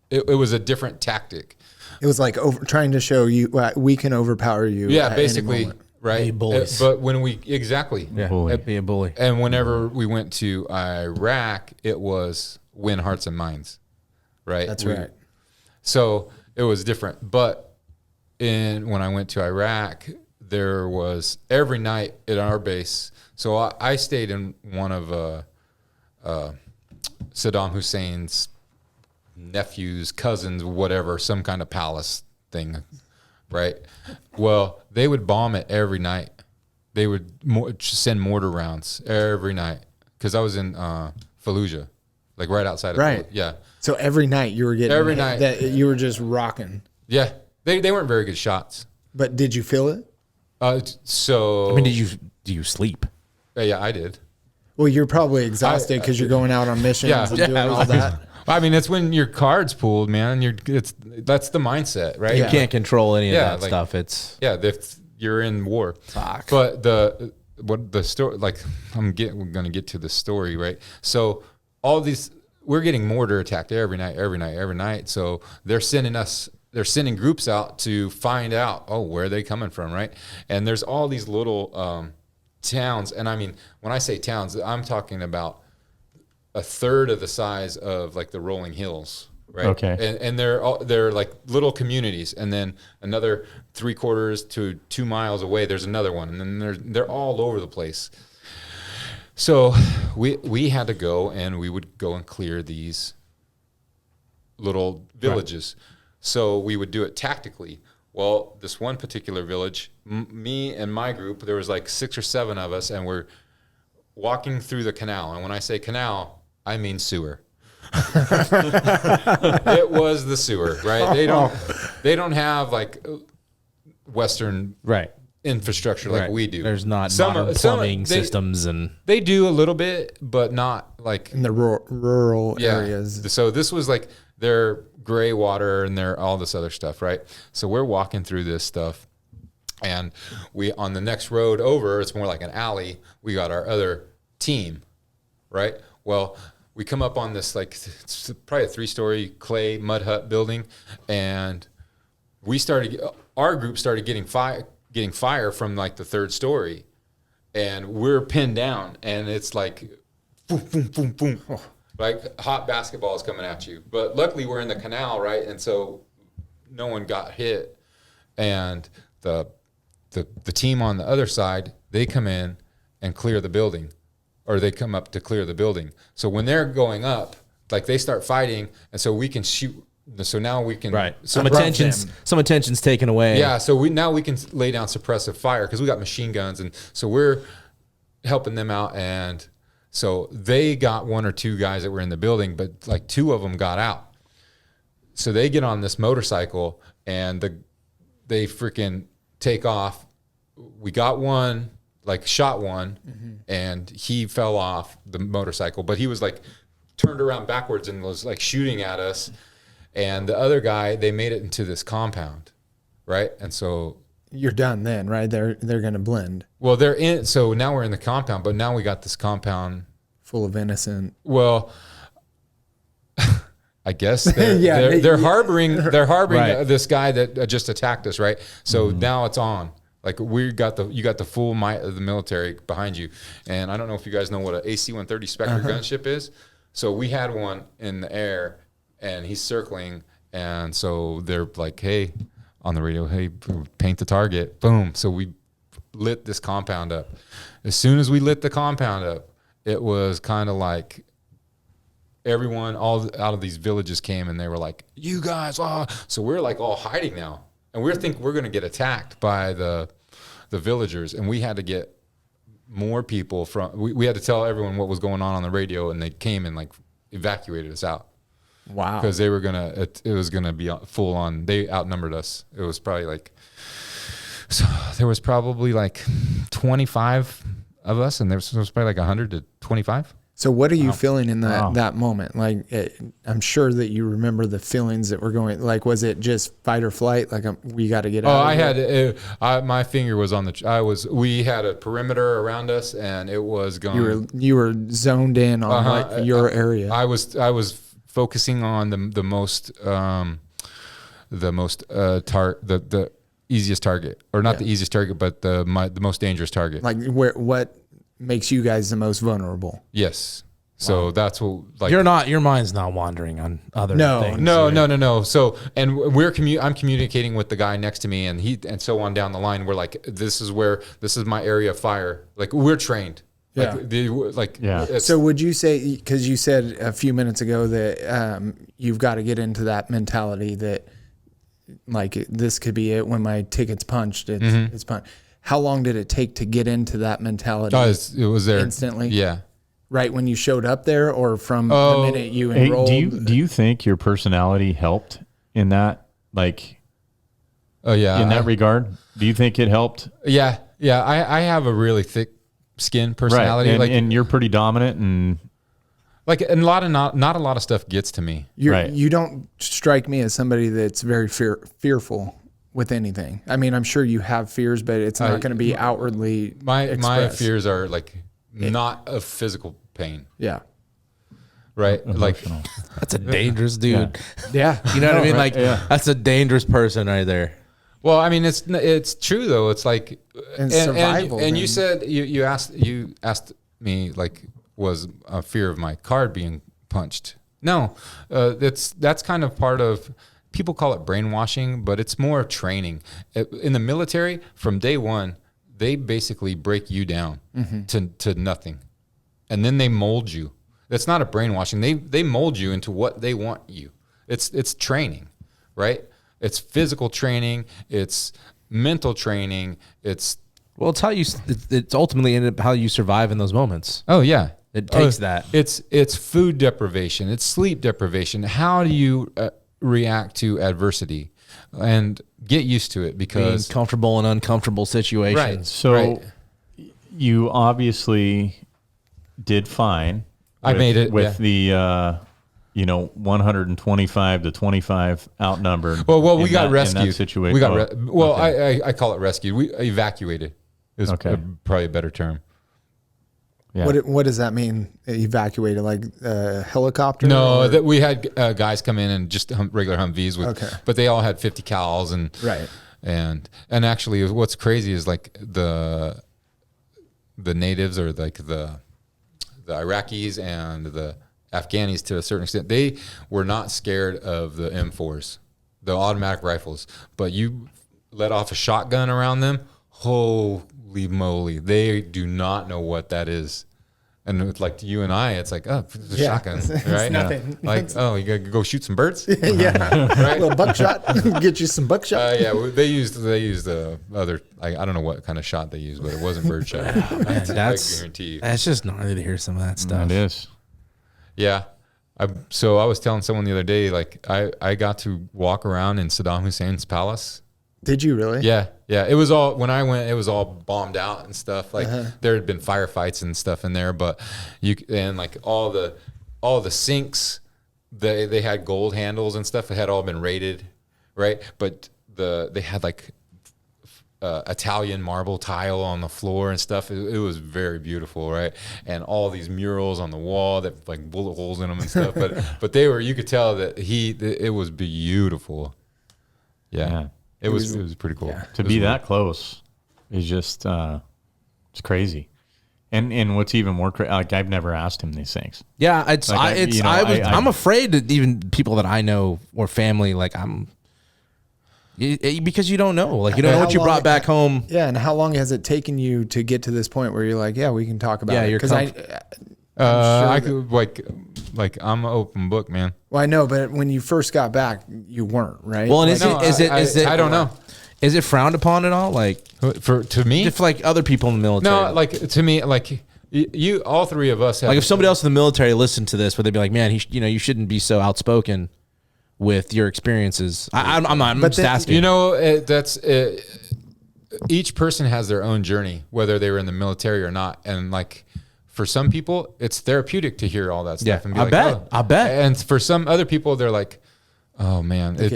It was a different tactic. It was like trying to show you we can overpower you. Yeah, basically. Right. Be bullies. But when we be a bully. And whenever we went to Iraq, it was win hearts and minds. Right. That's right. So it was different. But when I went to Iraq, there was every night at our base. So I stayed in one of Saddam Hussein's nephews, cousins, whatever, some kind of palace thing. Right. Well, they would bomb it every night. They would send mortar rounds every night because I was in Fallujah, like right outside of right. Yeah. So every night you were getting night that you were just rocking. Yeah, they weren't very good shots. But did you feel it? So I mean, do you sleep? Yeah, I did. Well, you're probably exhausted because you're going out on missions and doing all that. I mean, it's when your card's pulled, man. That's the mindset, right? You can't control any of that stuff. It's you're in war. Fuck. But the story, like we're gonna get to the story, right? So all these, we're getting mortar attacked every night. So they're sending groups out to find out, where are they coming from, right? And there's all these little towns, and I mean, when I say towns, I'm talking about a third of the size of like the rolling hills, right? Okay. And they're like little communities, and then another 3/4 to 2 miles away, there's another one, and then they're all over the place. So we had to go, and we would go and clear these little villages. Right. So we would do it tactically. Well, this one particular village, me and my group, there was like 6 or 7 of us, and we're walking through the canal. And when I say canal, I mean sewer. It was the sewer, right? They don't have like Western infrastructure like we do. There's not modern plumbing systems, and they do a little bit, but not like in the rural areas. So this was like their gray water and their all this other stuff, right? So we're walking through this stuff, and we on the next road over, it's more like an alley. We got our other team, right? Well, we come up on this, like, it's probably a 3-story clay mud hut building, and our group started getting fire from like the 3rd story, and we're pinned down, and it's like boom, boom, boom, boom. like hot basketball is coming at you. But luckily we're in the canal, right? And so no one got hit. And the team on the other side, they come in and clear the building, or they come up to clear the building. So when they're going up, like they start fighting, and so we can shoot. So now we can some attention's taken away. Yeah, so we can lay down suppressive fire because we got machine guns, and so we're helping them out. And so they got 1 or 2 guys that were in the building, but like 2 of them got out. So they get on this motorcycle and they freaking take off. We got one, like shot one, and he fell off the motorcycle, but he was like turned around backwards and was like shooting at us. And the other guy, they made it into this compound, right? And so you're done then, right? They're going to blend. Well, they're in. So now we're in the compound, but now we got this compound full of innocent. Well, I guess they're harboring this guy that just attacked us, right? So now it's on. Like you got the full might of the military behind you, and I don't know if you guys know what an AC-130 Spectre gunship is. So we had one in the air. And he's circling, and so they're like, hey, on the radio, hey, paint the target. Boom. So we lit this compound up. As soon as we lit the compound up, it was kind of like everyone all out of these villages came, and they were like, you guys, so we're like all hiding now. And we're going to get attacked by the villagers, and we had to get more people we had to tell everyone what was going on the radio, and they came and like evacuated us out. Wow. Because they were it was gonna be full on. They outnumbered us. It was probably like, so there was probably like 25 of us, and there was probably like 100 to 25. So what are you feeling in that moment? Like, I'm sure that you remember the feelings that were going, like, was it just fight or flight? Like, we got to get out of my finger was on we had a perimeter around us, and it was going. You were zoned in on like your area. I was focusing on the easiest target, or not the easiest target, but the most dangerous target. Like what makes you guys the most vulnerable? Yes. So that's what, like, your mind's not wandering on other things. No. So, and I'm communicating with the guy next to me, and so on down the line. We're like, this is my area of fire. Like, we're trained. Yeah. So would you say, because you said a few minutes ago that you've got to get into that mentality that, like, this could be it when my ticket's punched, it's punched. How long did it take to get into that mentality? It was there instantly. Yeah. Right when you showed up there, or from the minute you enrolled? Do you think your personality helped in that? Like, in that regard, do you think it helped? Yeah. I have a really thick skin personality, right. And you're pretty dominant, and like, and not a lot of stuff gets to me. You don't strike me as somebody that's very fearful with anything. I mean, I'm sure you have fears, but it's not going to be outwardly my expressed. fears are like not of physical pain. Yeah. Right. Emotional. Like, that's a dangerous dude. Yeah. You know what I mean? Like, that's a dangerous person right there. Well, I mean, it's true though. It's like, and survival. And you said you asked me, like, was a fear of my card being punched? No, that's kind of part of. People call it brainwashing, but it's more training. In the military, from day one, they basically break you down to nothing, and then they mold you. That's not a brainwashing. They mold you into what they want you. It's training, right? It's physical training. It's mental training. It's how you. It's ultimately how you survive in those moments. Oh yeah, it takes that. It's food deprivation. It's sleep deprivation. How do you react to adversity and get used to it? Because being comfortable in uncomfortable situations. Right. So you obviously did fine. I made it with the 125 to 25 outnumbered. Well, we got rescued. In that situation. We got I call it rescued. We evacuated. Is probably a better term. Yeah. What does that mean? Evacuated, like a helicopter? No, that we had guys come in and just regular Humvees but they all had 50 cals and actually what's crazy is like the natives, or like the Iraqis and the Afghanis to a certain extent. They were not scared of the M4s, the automatic rifles, but you let off a shotgun around them, holy moly, they do not know what that is. And with like you and I, it's like, oh, it's a shotgun, right? Nothing. Like, oh, you gotta go shoot some birds. Yeah, Right? a little buckshot. Get you some buckshot. Yeah, well, they used other. I don't know what kind of shot they used, but it wasn't bird shot. I guarantee you. That's just gnarly to hear some of that stuff. It is. Yeah. So I was telling someone the other day, like I got to walk around in Saddam Hussein's palace. Did you really? Yeah. It was all, when I went, it was all bombed out and stuff. Like there had been firefights and stuff in there, but and like all the sinks, they had gold handles and stuff. It had all been rated, right? But they had like Italian marble tile on the floor and stuff. It was very beautiful, right? And all these murals on the wall that like bullet holes in them and stuff. But you could tell that it was beautiful. Yeah. It was pretty cool. To be that close is just it's crazy. And what's even more crazy, like I've never asked him these things. Yeah, I'm afraid that even people that I know or family, like because you don't know, like you don't know what you brought back home. Yeah, and how long has it taken you to get to this point where you're like, yeah, we can talk about it? You're because I could like I'm an open book, man. Well, I know, but when you first got back, you weren't, right? Well, and like, is it? I don't know. Is it frowned upon at all? Like to me, if like other people in the military? No, like to me, like you, all three of us have. Like if somebody else in the military listened to this, would they be like, man, you shouldn't be so outspoken with your experiences? I'm just asking. You know, that's each person has their own journey, whether they were in the military or not, and like. For some people, it's therapeutic to hear all that stuff and be like, I bet. And for some other people, they're like, oh man, it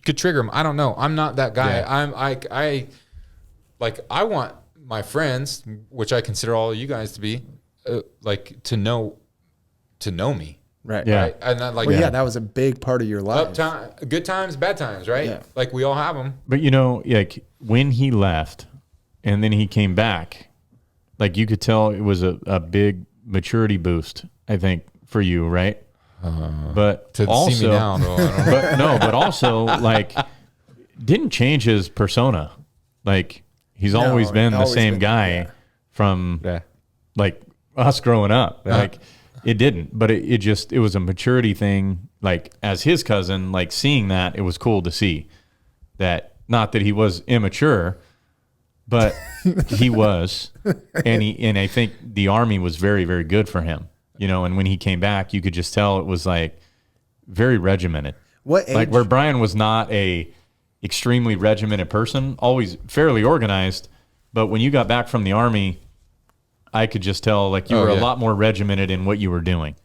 could trigger them. I don't know. I'm not that guy. Yeah. I want my friends, which I consider all of you guys to be, like to know me. Right. Yeah. Right? And that, like, that was a big part of your life. Good times, bad times, right? Yeah. Like we all have them. But like when he left and then he came back, like you could tell it was a big maturity boost, I think, for you, right? But To also, see me now, though, I don't know. but also like didn't change his persona. Like he's always been the same guy from like us growing up. Like it didn't, but it was a maturity thing. Like as his cousin, like seeing that, it was cool to see that. Not that he was immature. But he was, and I think the Army was very, very good for him, and when he came back, you could just tell it was like very regimented. What age? Like where Bryan was not a extremely regimented person, always fairly organized, but when you got back from the Army, I could just tell like you were a lot more regimented in what you were doing.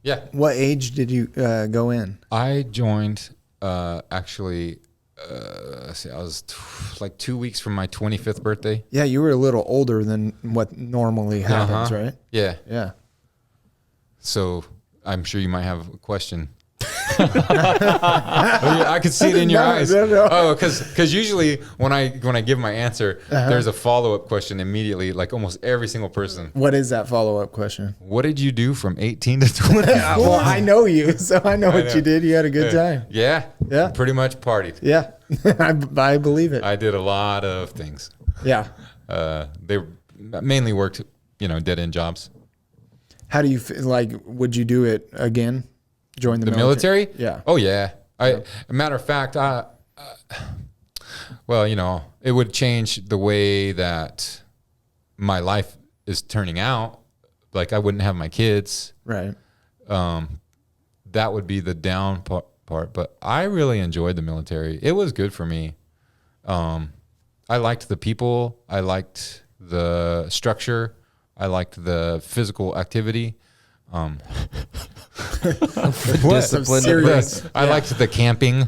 Yeah. What age did you go in? I joined actually. I was like 2 weeks from my 25th birthday. Yeah, you were a little older than what normally happens, right? Yeah. Yeah. So I'm sure you might have a question. I could see it in your eyes. No. Oh, because usually when I give my answer, there's a follow-up question immediately, like almost every single person. What is that follow-up question? What did you do from 18 to 24? Well, I know you, so I know what you did. You had a good time. Yeah. Yeah. Pretty much partied. Yeah. I believe it. I did a lot of things. Yeah. They mainly worked, dead-end jobs. How do you feel? Like, would you do it again? Join the military? Yeah. Oh yeah. A matter of fact, well, it would change the way that my life is turning out. Like I wouldn't have my kids. Right. That would be the down part. But I really enjoyed the military. It was good for me. I liked the people. I liked the structure. I liked the physical activity. Serious. I liked the camping.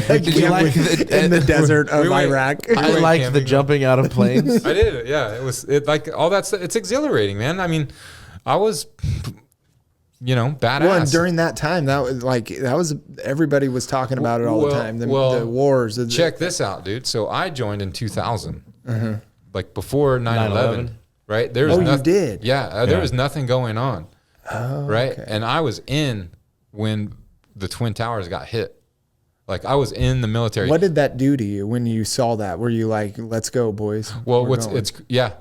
Did you like in the desert of Iraq? I liked the jumping out of planes. I did. Yeah, it like all that stuff. It's exhilarating, man. I mean, I was, badass. Well, and during that time, everybody was talking about it all the time. The wars. Check this out, dude. So I joined in 2000, like before 9/11. Right? There was you did? Yeah, there was nothing going on. right? okay. And I was in when the Twin Towers got hit. Like I was in the military. What did that do to you when you saw that? Were you like, let's go, boys? Well, We're going.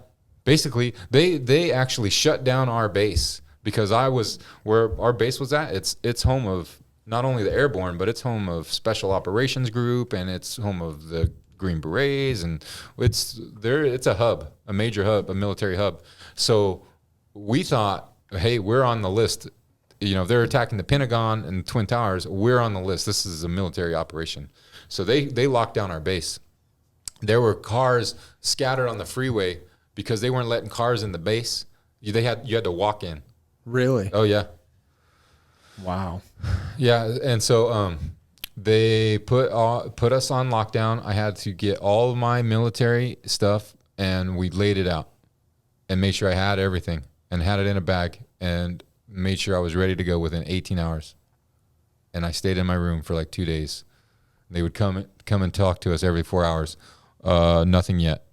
basically they actually shut down our base because I was where our base was at. It's home of not only the airborne, but it's home of Special Operations Group, and it's home of the Green Berets, and it's a hub, a major hub, a military hub. So we thought, hey, we're on the list. You know, they're attacking the Pentagon and Twin Towers. We're on the list. This is a military operation. So they locked down our base. There were cars scattered on the freeway because they weren't letting cars in the base. You had to walk in. Really? Oh yeah. Wow. Yeah, and so they put us on lockdown. I had to get all of my military stuff, and we laid it out and made sure I had everything and had it in a bag and made sure I was ready to go within 18 hours. And I stayed in my room for like 2 days. They would come and talk to us every 4 hours. Nothing yet.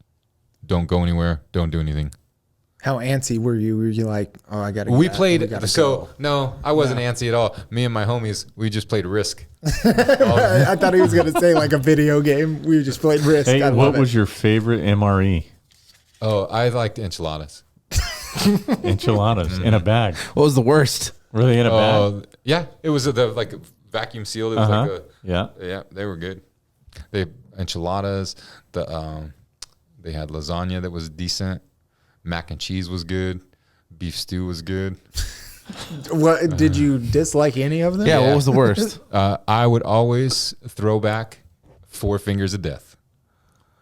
Don't go anywhere. Don't do anything. How antsy were you? Were you like, oh, I got to We played, go. no, I wasn't antsy at all. Me and my homies, we just played Risk. I thought he was going to say like a video game. We just played Risk. Hey, what was your favorite MRE? Oh, I liked enchiladas. Enchiladas in a bag. What was the worst? Were they in a bag? Yeah, it was the like vacuum sealed. It was like a Yeah. they were good. They enchiladas. They had lasagna that was decent. Mac and cheese was good. Beef stew was good. What did you dislike any of them? Yeah, what was the worst? I would always throw back 4 fingers of death.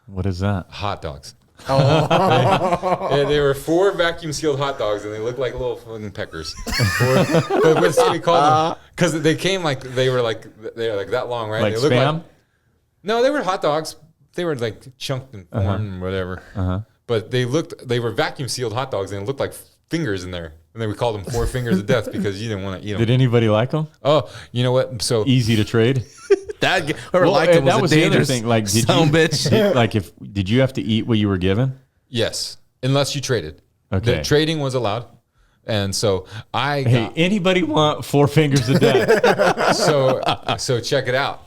What is that? Hot dogs. Oh. They were 4 vacuum sealed hot dogs, and they looked like little fucking peckers. But what's we called them? Because they came they were like that long, right? Like they looked Spam? No, they were hot dogs. They were like chunked and formed and whatever. But they were vacuum sealed hot dogs, and it looked like fingers in there. And then we called them 4 fingers of death because you didn't want to eat them. Did anybody like them? Oh, you know what? So Easy to trade. Whoever liked him that was a the other dangerous thing. Like, did son you, of a bitch. did you have to eat what you were given? yes, unless you traded. Okay. The trading was allowed. And so Hey, anybody want 4 fingers of death? so check it out.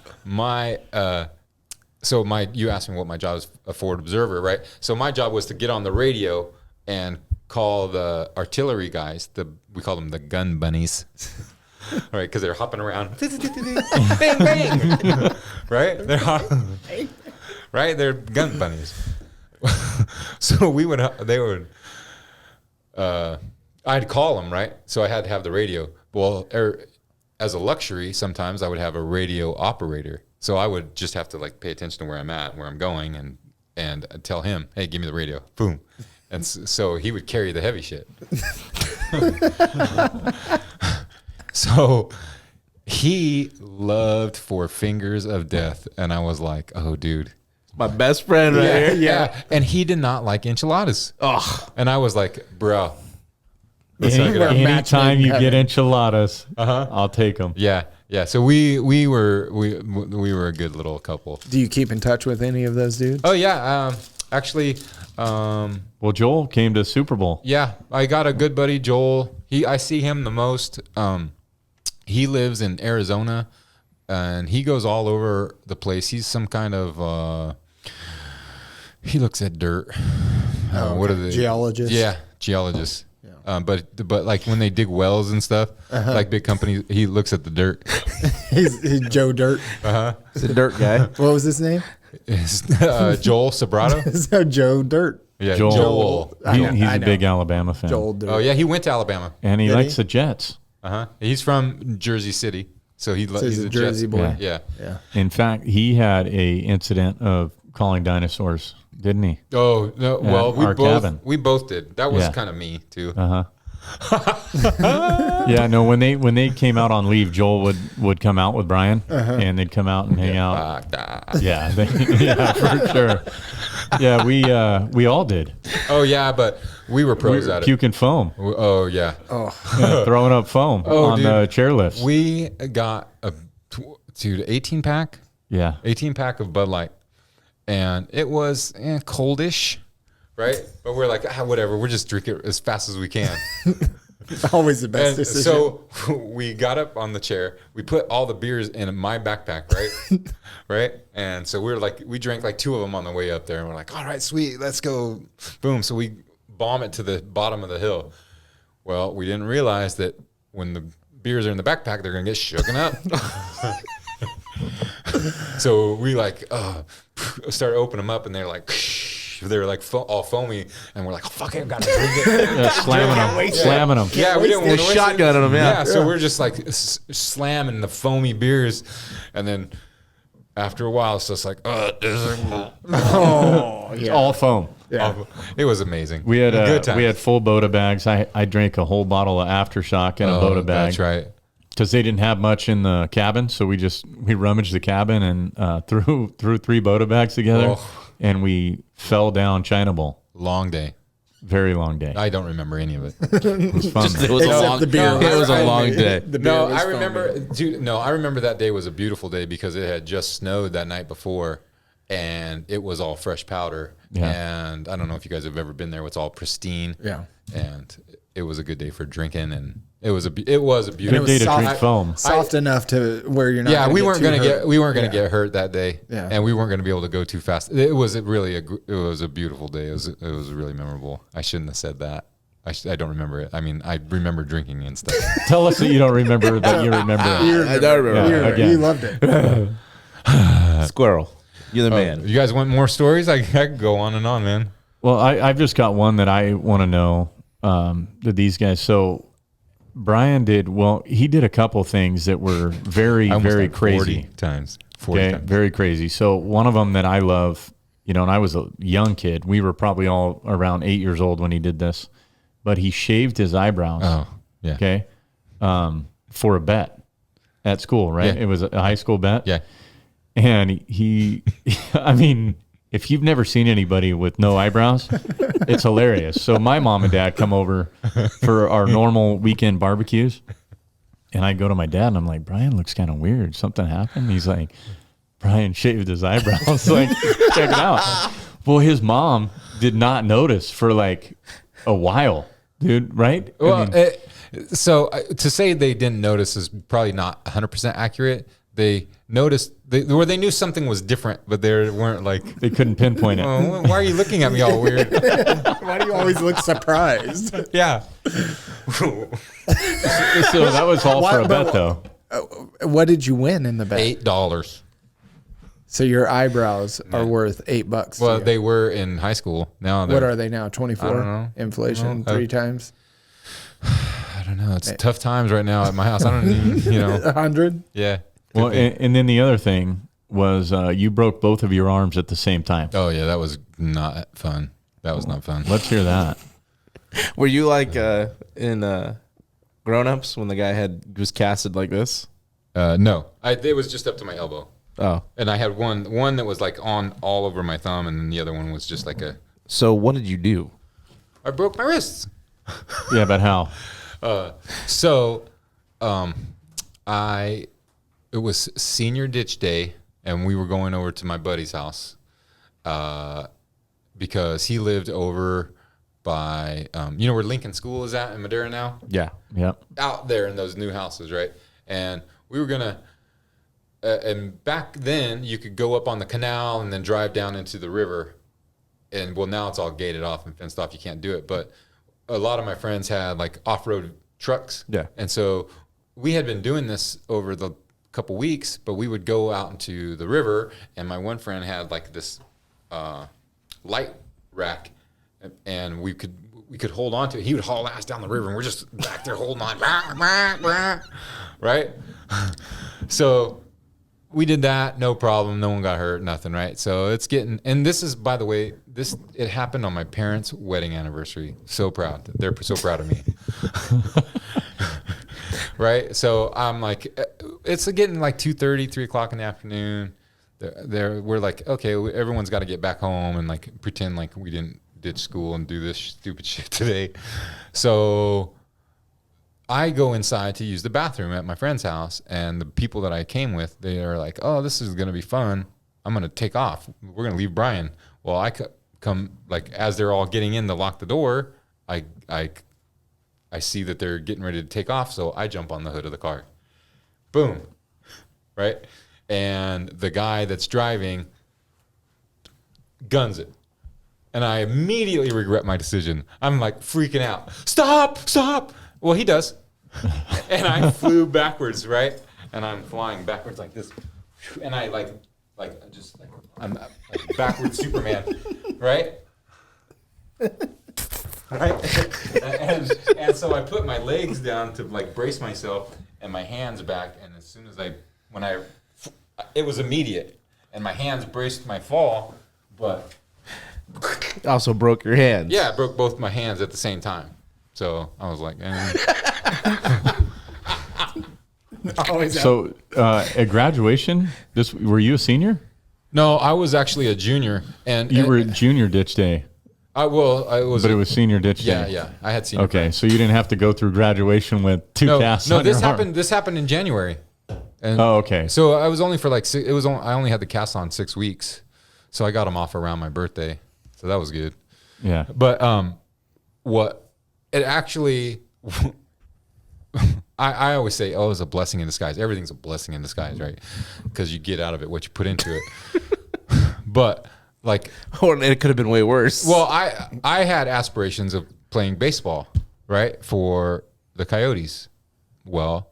You asked me what my job is, a forward observer, right? So my job was to get on the radio and call the artillery guys. We call them the gun bunnies, all right? Because they're hopping around, bang bang, right? They're gun bunnies. So I'd call them, right? So I had to have the radio. Well, as a luxury, sometimes I would have a radio operator. So I would just have to like pay attention to where I'm at, where I'm going, and tell him, hey, give me the radio. Boom. And so he would carry the heavy shit. So he loved 4 fingers of death. And I was like, oh, dude. My best friend right here. Yeah. And he did not like enchiladas. Oh, And I was like, bro. Anytime you get enchiladas, I'll take them. Yeah. Yeah. So we were a good little couple. Do you keep in touch with any of those dudes? Oh yeah. Actually, Well, Joel came to Super Bowl. yeah, I got a good buddy, Joel. I see him the most. He lives in Arizona, and he goes all over the place. He's some kind of he looks at dirt. What are they? Geologist? Yeah, geologist. But like when they dig wells and stuff, like big companies, he looks at the dirt. He's Joe Dirt. he's a dirt guy. What was his name? It's, Joel Sobrato. So Joe Dirt. Yeah, Joel. I know, He's I a know. big Alabama fan. Joel Dirt. Oh yeah, he went to Alabama. And he Did likes he? the Jets. He's from Jersey City, so So he's a Jersey Jets boy. Yeah. Yeah. In fact, he had a incident of calling dinosaurs, didn't he? Oh no! Well, our cabin. we both did. That was Yeah. kind of me too. Yeah, no. When they came out on leave, Joel would come out with Brian, and they'd come out and hang out. Yeah, yeah, for sure. Yeah, we all did. Oh yeah, but we were pros at it. Puking foam, Oh yeah. throwing up foam on dude. the chairlifts. We got a 18 pack of Bud Light, and it was coldish, right? But we're like, whatever. We're just drinking it as fast as we can. Always the best And decision. so we got up on the chair. We put all the beers in my backpack, right? Right? And so we drank like 2 of them on the way up there. And we're like, all right, sweet, let's go. Boom. So we bomb it to the bottom of the hill. Well, we didn't realize that when the beers are in the backpack, they're going to get shooken up. So we started opening them up, and they're like, all foamy, and we're like, oh, fuck it, I've got to drink it. Slamming them. Yeah, we didn't want to shotgun them. Yeah. So we're just like slamming the foamy beers, and then after a while, it's just like, All foam. it was amazing. We had Good times. we had full Boda bags. I drank a whole bottle of Aftershock in a Boda bag. That's right. Because they didn't have much in the cabin, so we rummaged the cabin and threw 3 Boda bags together, and we fell down China Bowl. Long day. Very long day. I don't remember any of it. It was fun. It was a Except long, the beer. it was a long day. The beer No, was I foamy. remember, dude. No, I remember that day was a beautiful day because it had just snowed that night before, and it was all fresh powder. Yeah. And I don't know if you guys have ever been there. It's all pristine. Yeah. And it was a good day for drinking, and it was a beautiful Good day to drink foam. Soft enough to where you're not. Yeah, we weren't weren't gonna get hurt that day. Yeah. And we weren't gonna be able to go too fast. It was a beautiful day. It was really memorable. I shouldn't have said that. I don't remember it. I mean, I remember drinking and stuff. Tell us that you don't remember, but you remember. I don't remember. again. You loved it. Squirrel, you're the man. You guys want more stories? I could go on and on, man. Well, I've just got one that I want to know that these guys. So Bryan did he did a couple things that were very, very crazy. 40 times. 40 Okay, times. very crazy. So one of them that I love, and I was a young kid. We were probably all around 8 years old when he did this, but he shaved his eyebrows. Oh, yeah. Okay, for a bet at school, right? Yeah. It was a high school bet. Yeah. And he I mean, if you've never seen anybody with no eyebrows, it's hilarious. So my mom and dad come over for our normal weekend barbecues, and I go to my dad and I'm like, Bryan looks kind of weird. Something happened? He's like, Bryan shaved his eyebrows. Like, check it out. Well, his mom did not notice for like a while, dude. Right? Well, to say they didn't notice is probably not 100% accurate. They noticed, they knew something was different, but they weren't like, they couldn't pinpoint it. oh, why are you looking at me all weird? Why do you always look surprised? Yeah. So that was all for a bet, though. What did you win in the bet? $8. So your eyebrows are worth $8. Well, to you. they were in high school. Now What are they now? 24? I don't know. Inflation 3 times? I don't know. It's tough times right now at my house. I don't even, 100? Yeah. Well, and then the other thing was you broke both of your arms at the same time. Oh, yeah. That was not fun. That was not fun. Let's hear that. Were you like in Grown Ups when the guy was casted like this? No. It was just up to my elbow. Oh, And I had one that was like on all over my thumb, and then the other one was just like so what did you do? I broke my wrists. Yeah, but how? It was senior ditch day, and we were going over to my buddy's house because he lived over by, where Lincoln School is at in Madera now? Yeah. Yep. Out there in those new houses, right? And we were going to, and back then you could go up on the canal and then drive down into the river. And well, now it's all gated off and fenced off. You can't do it. But a lot of my friends had like off-road trucks. Yeah. And so we had been doing this over the couple weeks, but we would go out into the river, and my one friend had like this light rack, and we could hold on to it. He would haul ass down the river, and we're just back there holding on, right? So we did that, no problem. No one got hurt, nothing, right? So it's getting, and this is, by the way, it happened on my parents' wedding anniversary. So proud. They're so proud of me. Right? So I'm like, it's getting like 2:30, 3 o'clock in the afternoon. We're like, okay, everyone's got to get back home and like pretend like we didn't ditch school and do this stupid shit today. So I go inside to use the bathroom at my friend's house, and the people that I came with, they are like, oh, this is going to be fun. I'm going to take off. We're going to leave Bryan. Well, I come, like, as they're all getting in to lock the door, I I see that they're getting ready to take off, so I jump on the hood of the car. Boom. Right? And the guy that's driving guns it. And I immediately regret my decision. I'm like freaking out. Stop. Well, he does. And I flew backwards, right? And I'm flying backwards like this. And I I'm like backwards Superman, right? Right? And so I put my legs down to like brace myself and my hands back. And as soon as it was immediate. And my hands braced my fall, but Also broke your hands. yeah, I broke both my hands at the same time. So I was like, So at graduation, were you a senior? No, I was actually a junior, and You were junior ditch day, I was, but it was senior ditch day. yeah. I had senior. Okay, so you didn't have to go through graduation with two casts. No, on this your arm. happened. This happened in January. And Oh, okay. So I was only for like I only had the cast on 6 weeks, so I got them off around my birthday. So that was good. Yeah. But what it actually, I always say, oh, it's a blessing in disguise. Everything's a blessing in disguise, right? Because you get out of it what you put into it. But like, Or it could have been way worse. well, I had aspirations of playing baseball, right, for the Coyotes. Well,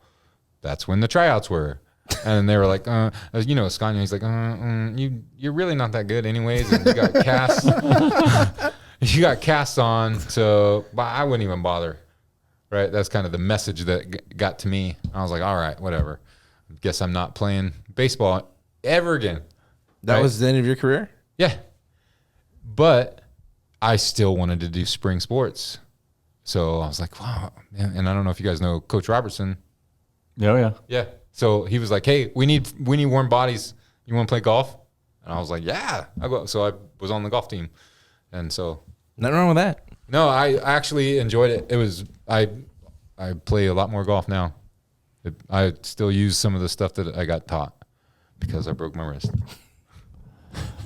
that's when the tryouts were. And they were like, Scania, he's like, you're really not that good anyways. And you got cast. You got cast on, so I wouldn't even bother. Right? That's kind of the message that got to me. I was like, all right, whatever. Guess I'm not playing baseball ever again. that right? was the end of your career? Yeah. But I still wanted to do spring sports. So I was like, wow, man. And I don't know if you guys know Coach Robertson. Oh, yeah. Yeah. So he was like, hey, we need warm bodies. You want to play golf? And I was like, yeah, I'll go. So I was on the golf team. And so. Nothing wrong with that. No, I actually enjoyed it. It was, I play a lot more golf now. I still use some of the stuff that I got taught because I broke my wrist.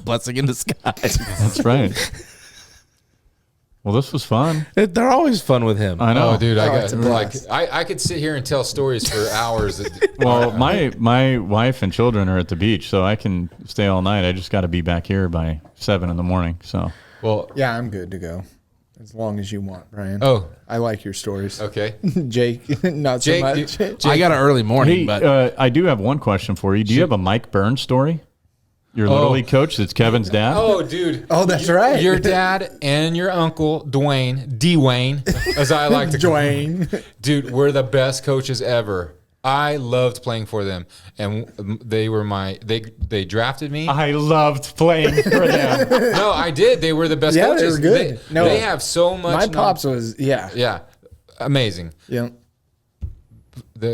Blessing in disguise. That's right. Well, this was fun. They're always fun with him. I know. Oh, dude, it's a blast. I could sit here and tell stories for hours. Well, my wife and children are at the beach, so I can stay all night. I just got to be back here by 7 a.m. So, Well, Yeah, I'm good to go. As long as you want, Brian. oh, I like your stories. okay. Jake, not so Jake, much. I got an early morning, hey, but I do have one question for you. Do you have a Mike Burns story? Your Little League coach that's Kevin's dad? Oh, dude. Oh, that's right. Your dad and your uncle, Dwayne, as I like to call him. Dwayne. Dude, we're the best coaches ever. I loved playing for them. And they were they drafted me. I loved playing for them. No, I did. They were the best Yeah, coaches. they were good. They have so much. My pops was, yeah. Yeah. Amazing. Yeah.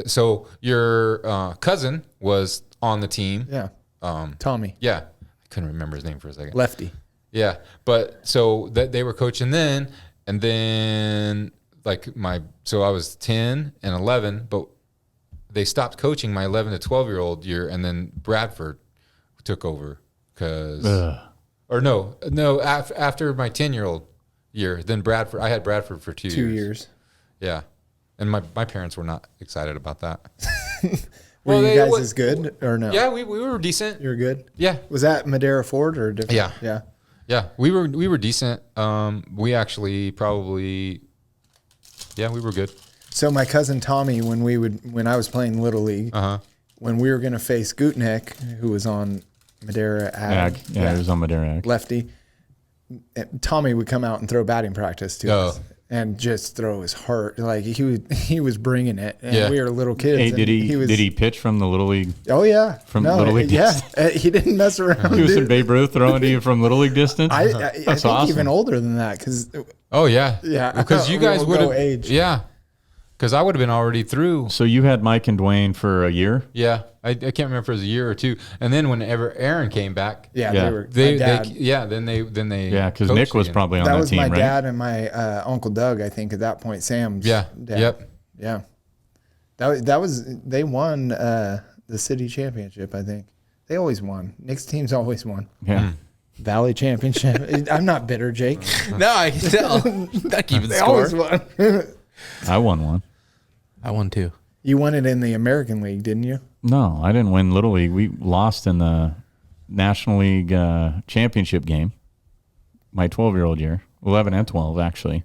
So your cousin was on the team. Yeah. Tommy. Yeah. I couldn't remember his name for a second. Lefty. Yeah. But so that they were coaching then, and then so I was 10 and 11, but they stopped coaching my 11 to 12-year-old year, and then Bradford took over after my 10-year-old year, then Bradford, I had Bradford for 2 years. 2 years. Yeah. And my parents were not excited about that. Were you guys as good or no? Yeah, we were decent. You were good? Yeah. Was that Madera Ford or different? Yeah. Yeah. Yeah, we were decent. We actually probably, we were good. So my cousin Tommy, when I was playing Little League, when we were going to face Gutenek, who was on Madera Ag. Yeah, he was on Madera Ag. Lefty, Tommy would come out and throw batting practice to us. And just throw his heart, like he was bringing it, and we were little kids. Hey, did he pitch from the Little League? Oh yeah, Little League yeah. distance? He didn't mess around. He was in Babe Ruth throwing to you from Little League distance? I That's think awesome. even older than that, because Oh yeah, Yeah. because you guys We'll would go have age. Yeah, because I would have been already through. So you had Mike and Dwayne for a year? Yeah, I can't remember if it was a year or two, and then whenever Aaron came back, Yeah. they were. then they Yeah, because Nick was again. probably on that that was team, my right? dad and my Uncle Doug. I think at that point, Sam's Yeah. dad. Yep. Yeah. That was they won the city championship. I think they always won. Nick's team's always won. Yeah. Valley championship. I'm not bitter, Jake. no, I can tell. Not keeping They score. always won. I won one. I won 2. You won it in the American League, didn't you? No, I didn't win Little League. We lost in the National League championship game. My 12-year-old year, 11 and 12 actually.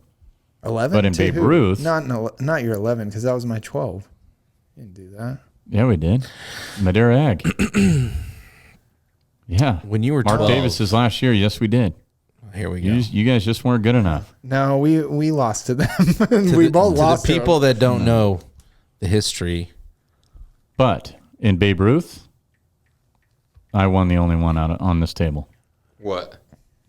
11. But in to Babe who? Ruth, not your 11, because that was my 12. You didn't do that. yeah, we did. Madeira Ag. Yeah. When you were Mark 12. Davis's last year, yes, we did. Here we go. You guys just weren't good enough. No, we lost to them. We both lost to the people to that don't know the history. But in Babe Ruth, I won the only one out on this table. What?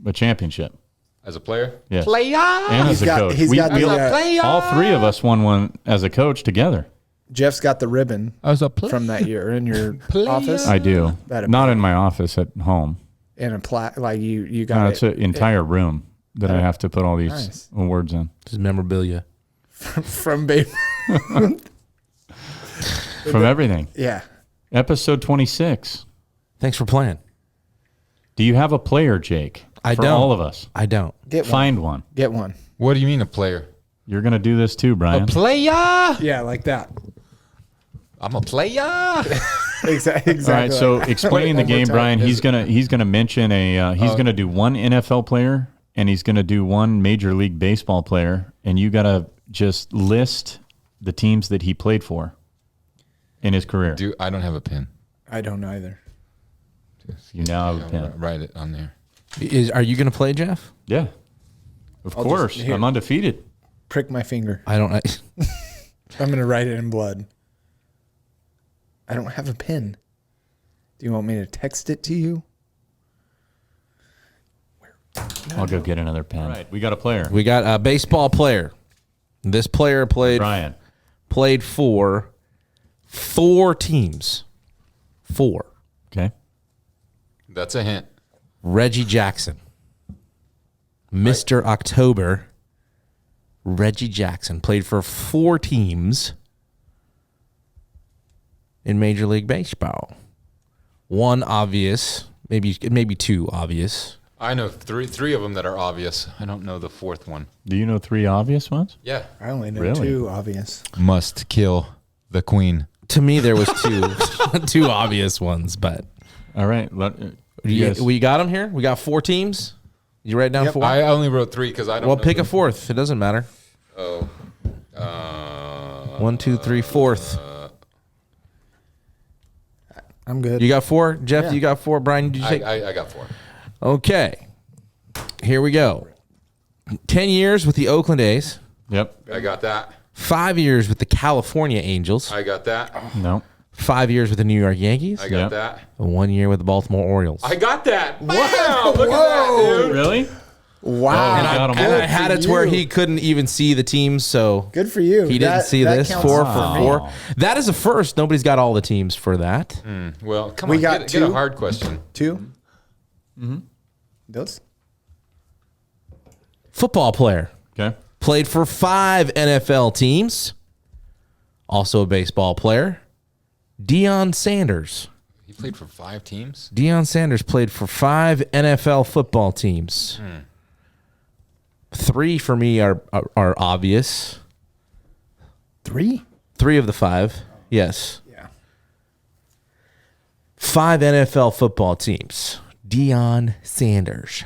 A championship. As a player? Yes. Player. And as a coach. All 3 of us won one as a coach together. Jeff's got the ribbon As a player. from that year in your office. I do. That'd Not in my office at home. In a plaque, like you got No, it it's an entire room that I have to put all these Nice. awards in. This is memorabilia. from Babe. From everything. Yeah. Episode 26. Thanks for playing. Do you have a player, Jake? I for don't. all of us. I don't. Get one. Find one. Get one. What do you mean a player? You're going to do this too, Brian. Player. Yeah, like that. I'm a player. Exactly. All right, so explaining the One more game, time. Brian, he's gonna mention he's gonna do one NFL player and he's gonna do one Major League Baseball player, and you gotta just list the teams that he played for in his career. Dude, I don't have a pen. I don't either. You now have a pen. Write it on there. Are you going to play, Jeff? Yeah, of I'll course. just- here. I'm undefeated. Prick my finger. I don't. I'm gonna write it in blood. I don't have a pen. Do you want me to text it to you? I'll go get another pen. All right, we got a player. We got a baseball player. This player played Brian. for 4 teams. 4. Okay. That's a hint. Reggie Jackson. Mr. October. Reggie Jackson played for 4 teams in Major League Baseball. One obvious, maybe 2 obvious. I know three of them that are obvious. I don't know the 4th one. Do you know 3 obvious ones? Yeah. I only know Really? 2 obvious. Must kill the queen. To me, there was 2 obvious ones, but All right. we got them here. We got 4 teams. You write down Yep. 4. I only wrote 3 because I don't Well, know pick a them. 4th. It doesn't matter. Oh. 1, 2, 3, 4th. I'm good. You got 4, Jeff. Yeah. You got 4. Brian, did you take? I got 4. Okay, here we go. 10 years with the Oakland A's. Yep. I got that. 5 years with the California Angels. I got that. No. 5 years with the New York Yankees. I got Yep. that. And 1 year with the Baltimore Orioles. I got that. Wow. Look at that, dude. Really? Wow. and got 'em I, and all. I had it to where he couldn't even see the teams, so Good for you. he didn't see that this. counts 4 for for me. 4. That is a first. Nobody's got all the teams for that. Well, come We on. got Get a 2? hard question. 2? Mm-hmm. Those? Football player. Okay. Played for 5 NFL teams. Also a baseball player. Deion Sanders. He played for 5 teams. Deion Sanders played for 5 NFL football teams. 3 for me are obvious. 3? 3 of the 5. Yes. Yeah. 5 NFL football teams. Deion Sanders.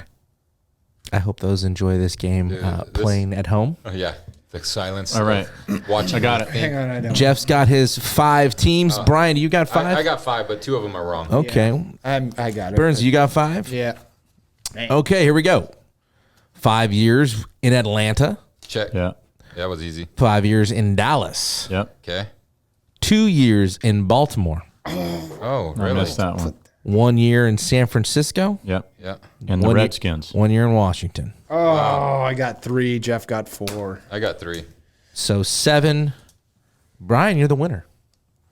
I hope those enjoy this game playing at home. Oh, yeah. The silence. All right. Watching. I got it. Hang on, I don't. Jeff's got his 5 teams. Brian, you got 5? I got 5, but 2 of them are wrong. Okay. I got it. Burns, you got 5? Yeah. Okay, here we go. 5 years in Atlanta. Check. Yeah. That was easy. 5 years in Dallas. Yep. Okay. 2 years in Baltimore. Oh, I really? missed that one. 1 year in San Francisco. Yep. Yeah. And the 1 year- Redskins. 1 year in Washington. Oh, I got 3. Jeff got 4. I got 3. So 7. Brian, you're the winner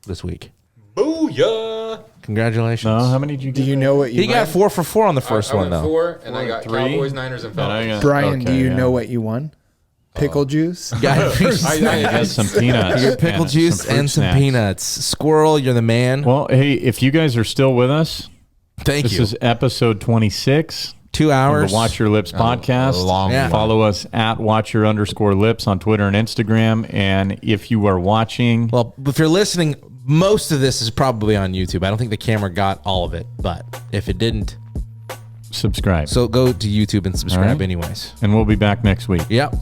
this week. Booyah! Congratulations. No, how many did you Do get? you know what you He got won? 4 for 4 on the first I one, went though. 4, and I got 3. Cowboys, Niners, and And I Falcons. got- Brian, do okay, you yeah. know what you won? Pickle juice? Got I got some peanuts. pickle and juice fruit and some snacks. peanuts. Squirrel, you're the man. Well, hey, if you guys are still with us, Thank this you. is episode 26. 2 hours. The Watch Your Lips podcast. long Follow us at Watcher_Lips on Twitter and Instagram. And if you are watching, Well, if you're listening, most of this is probably on YouTube. I don't think the camera got all of it, but if it didn't, subscribe. so go to YouTube and subscribe All right. anyways. And we'll be back next week. Yep.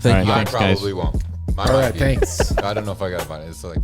Thank All right, you. I thanks, guys. probably won't. Mine All might right, be. thanks. I don't know if I got to find it. It's like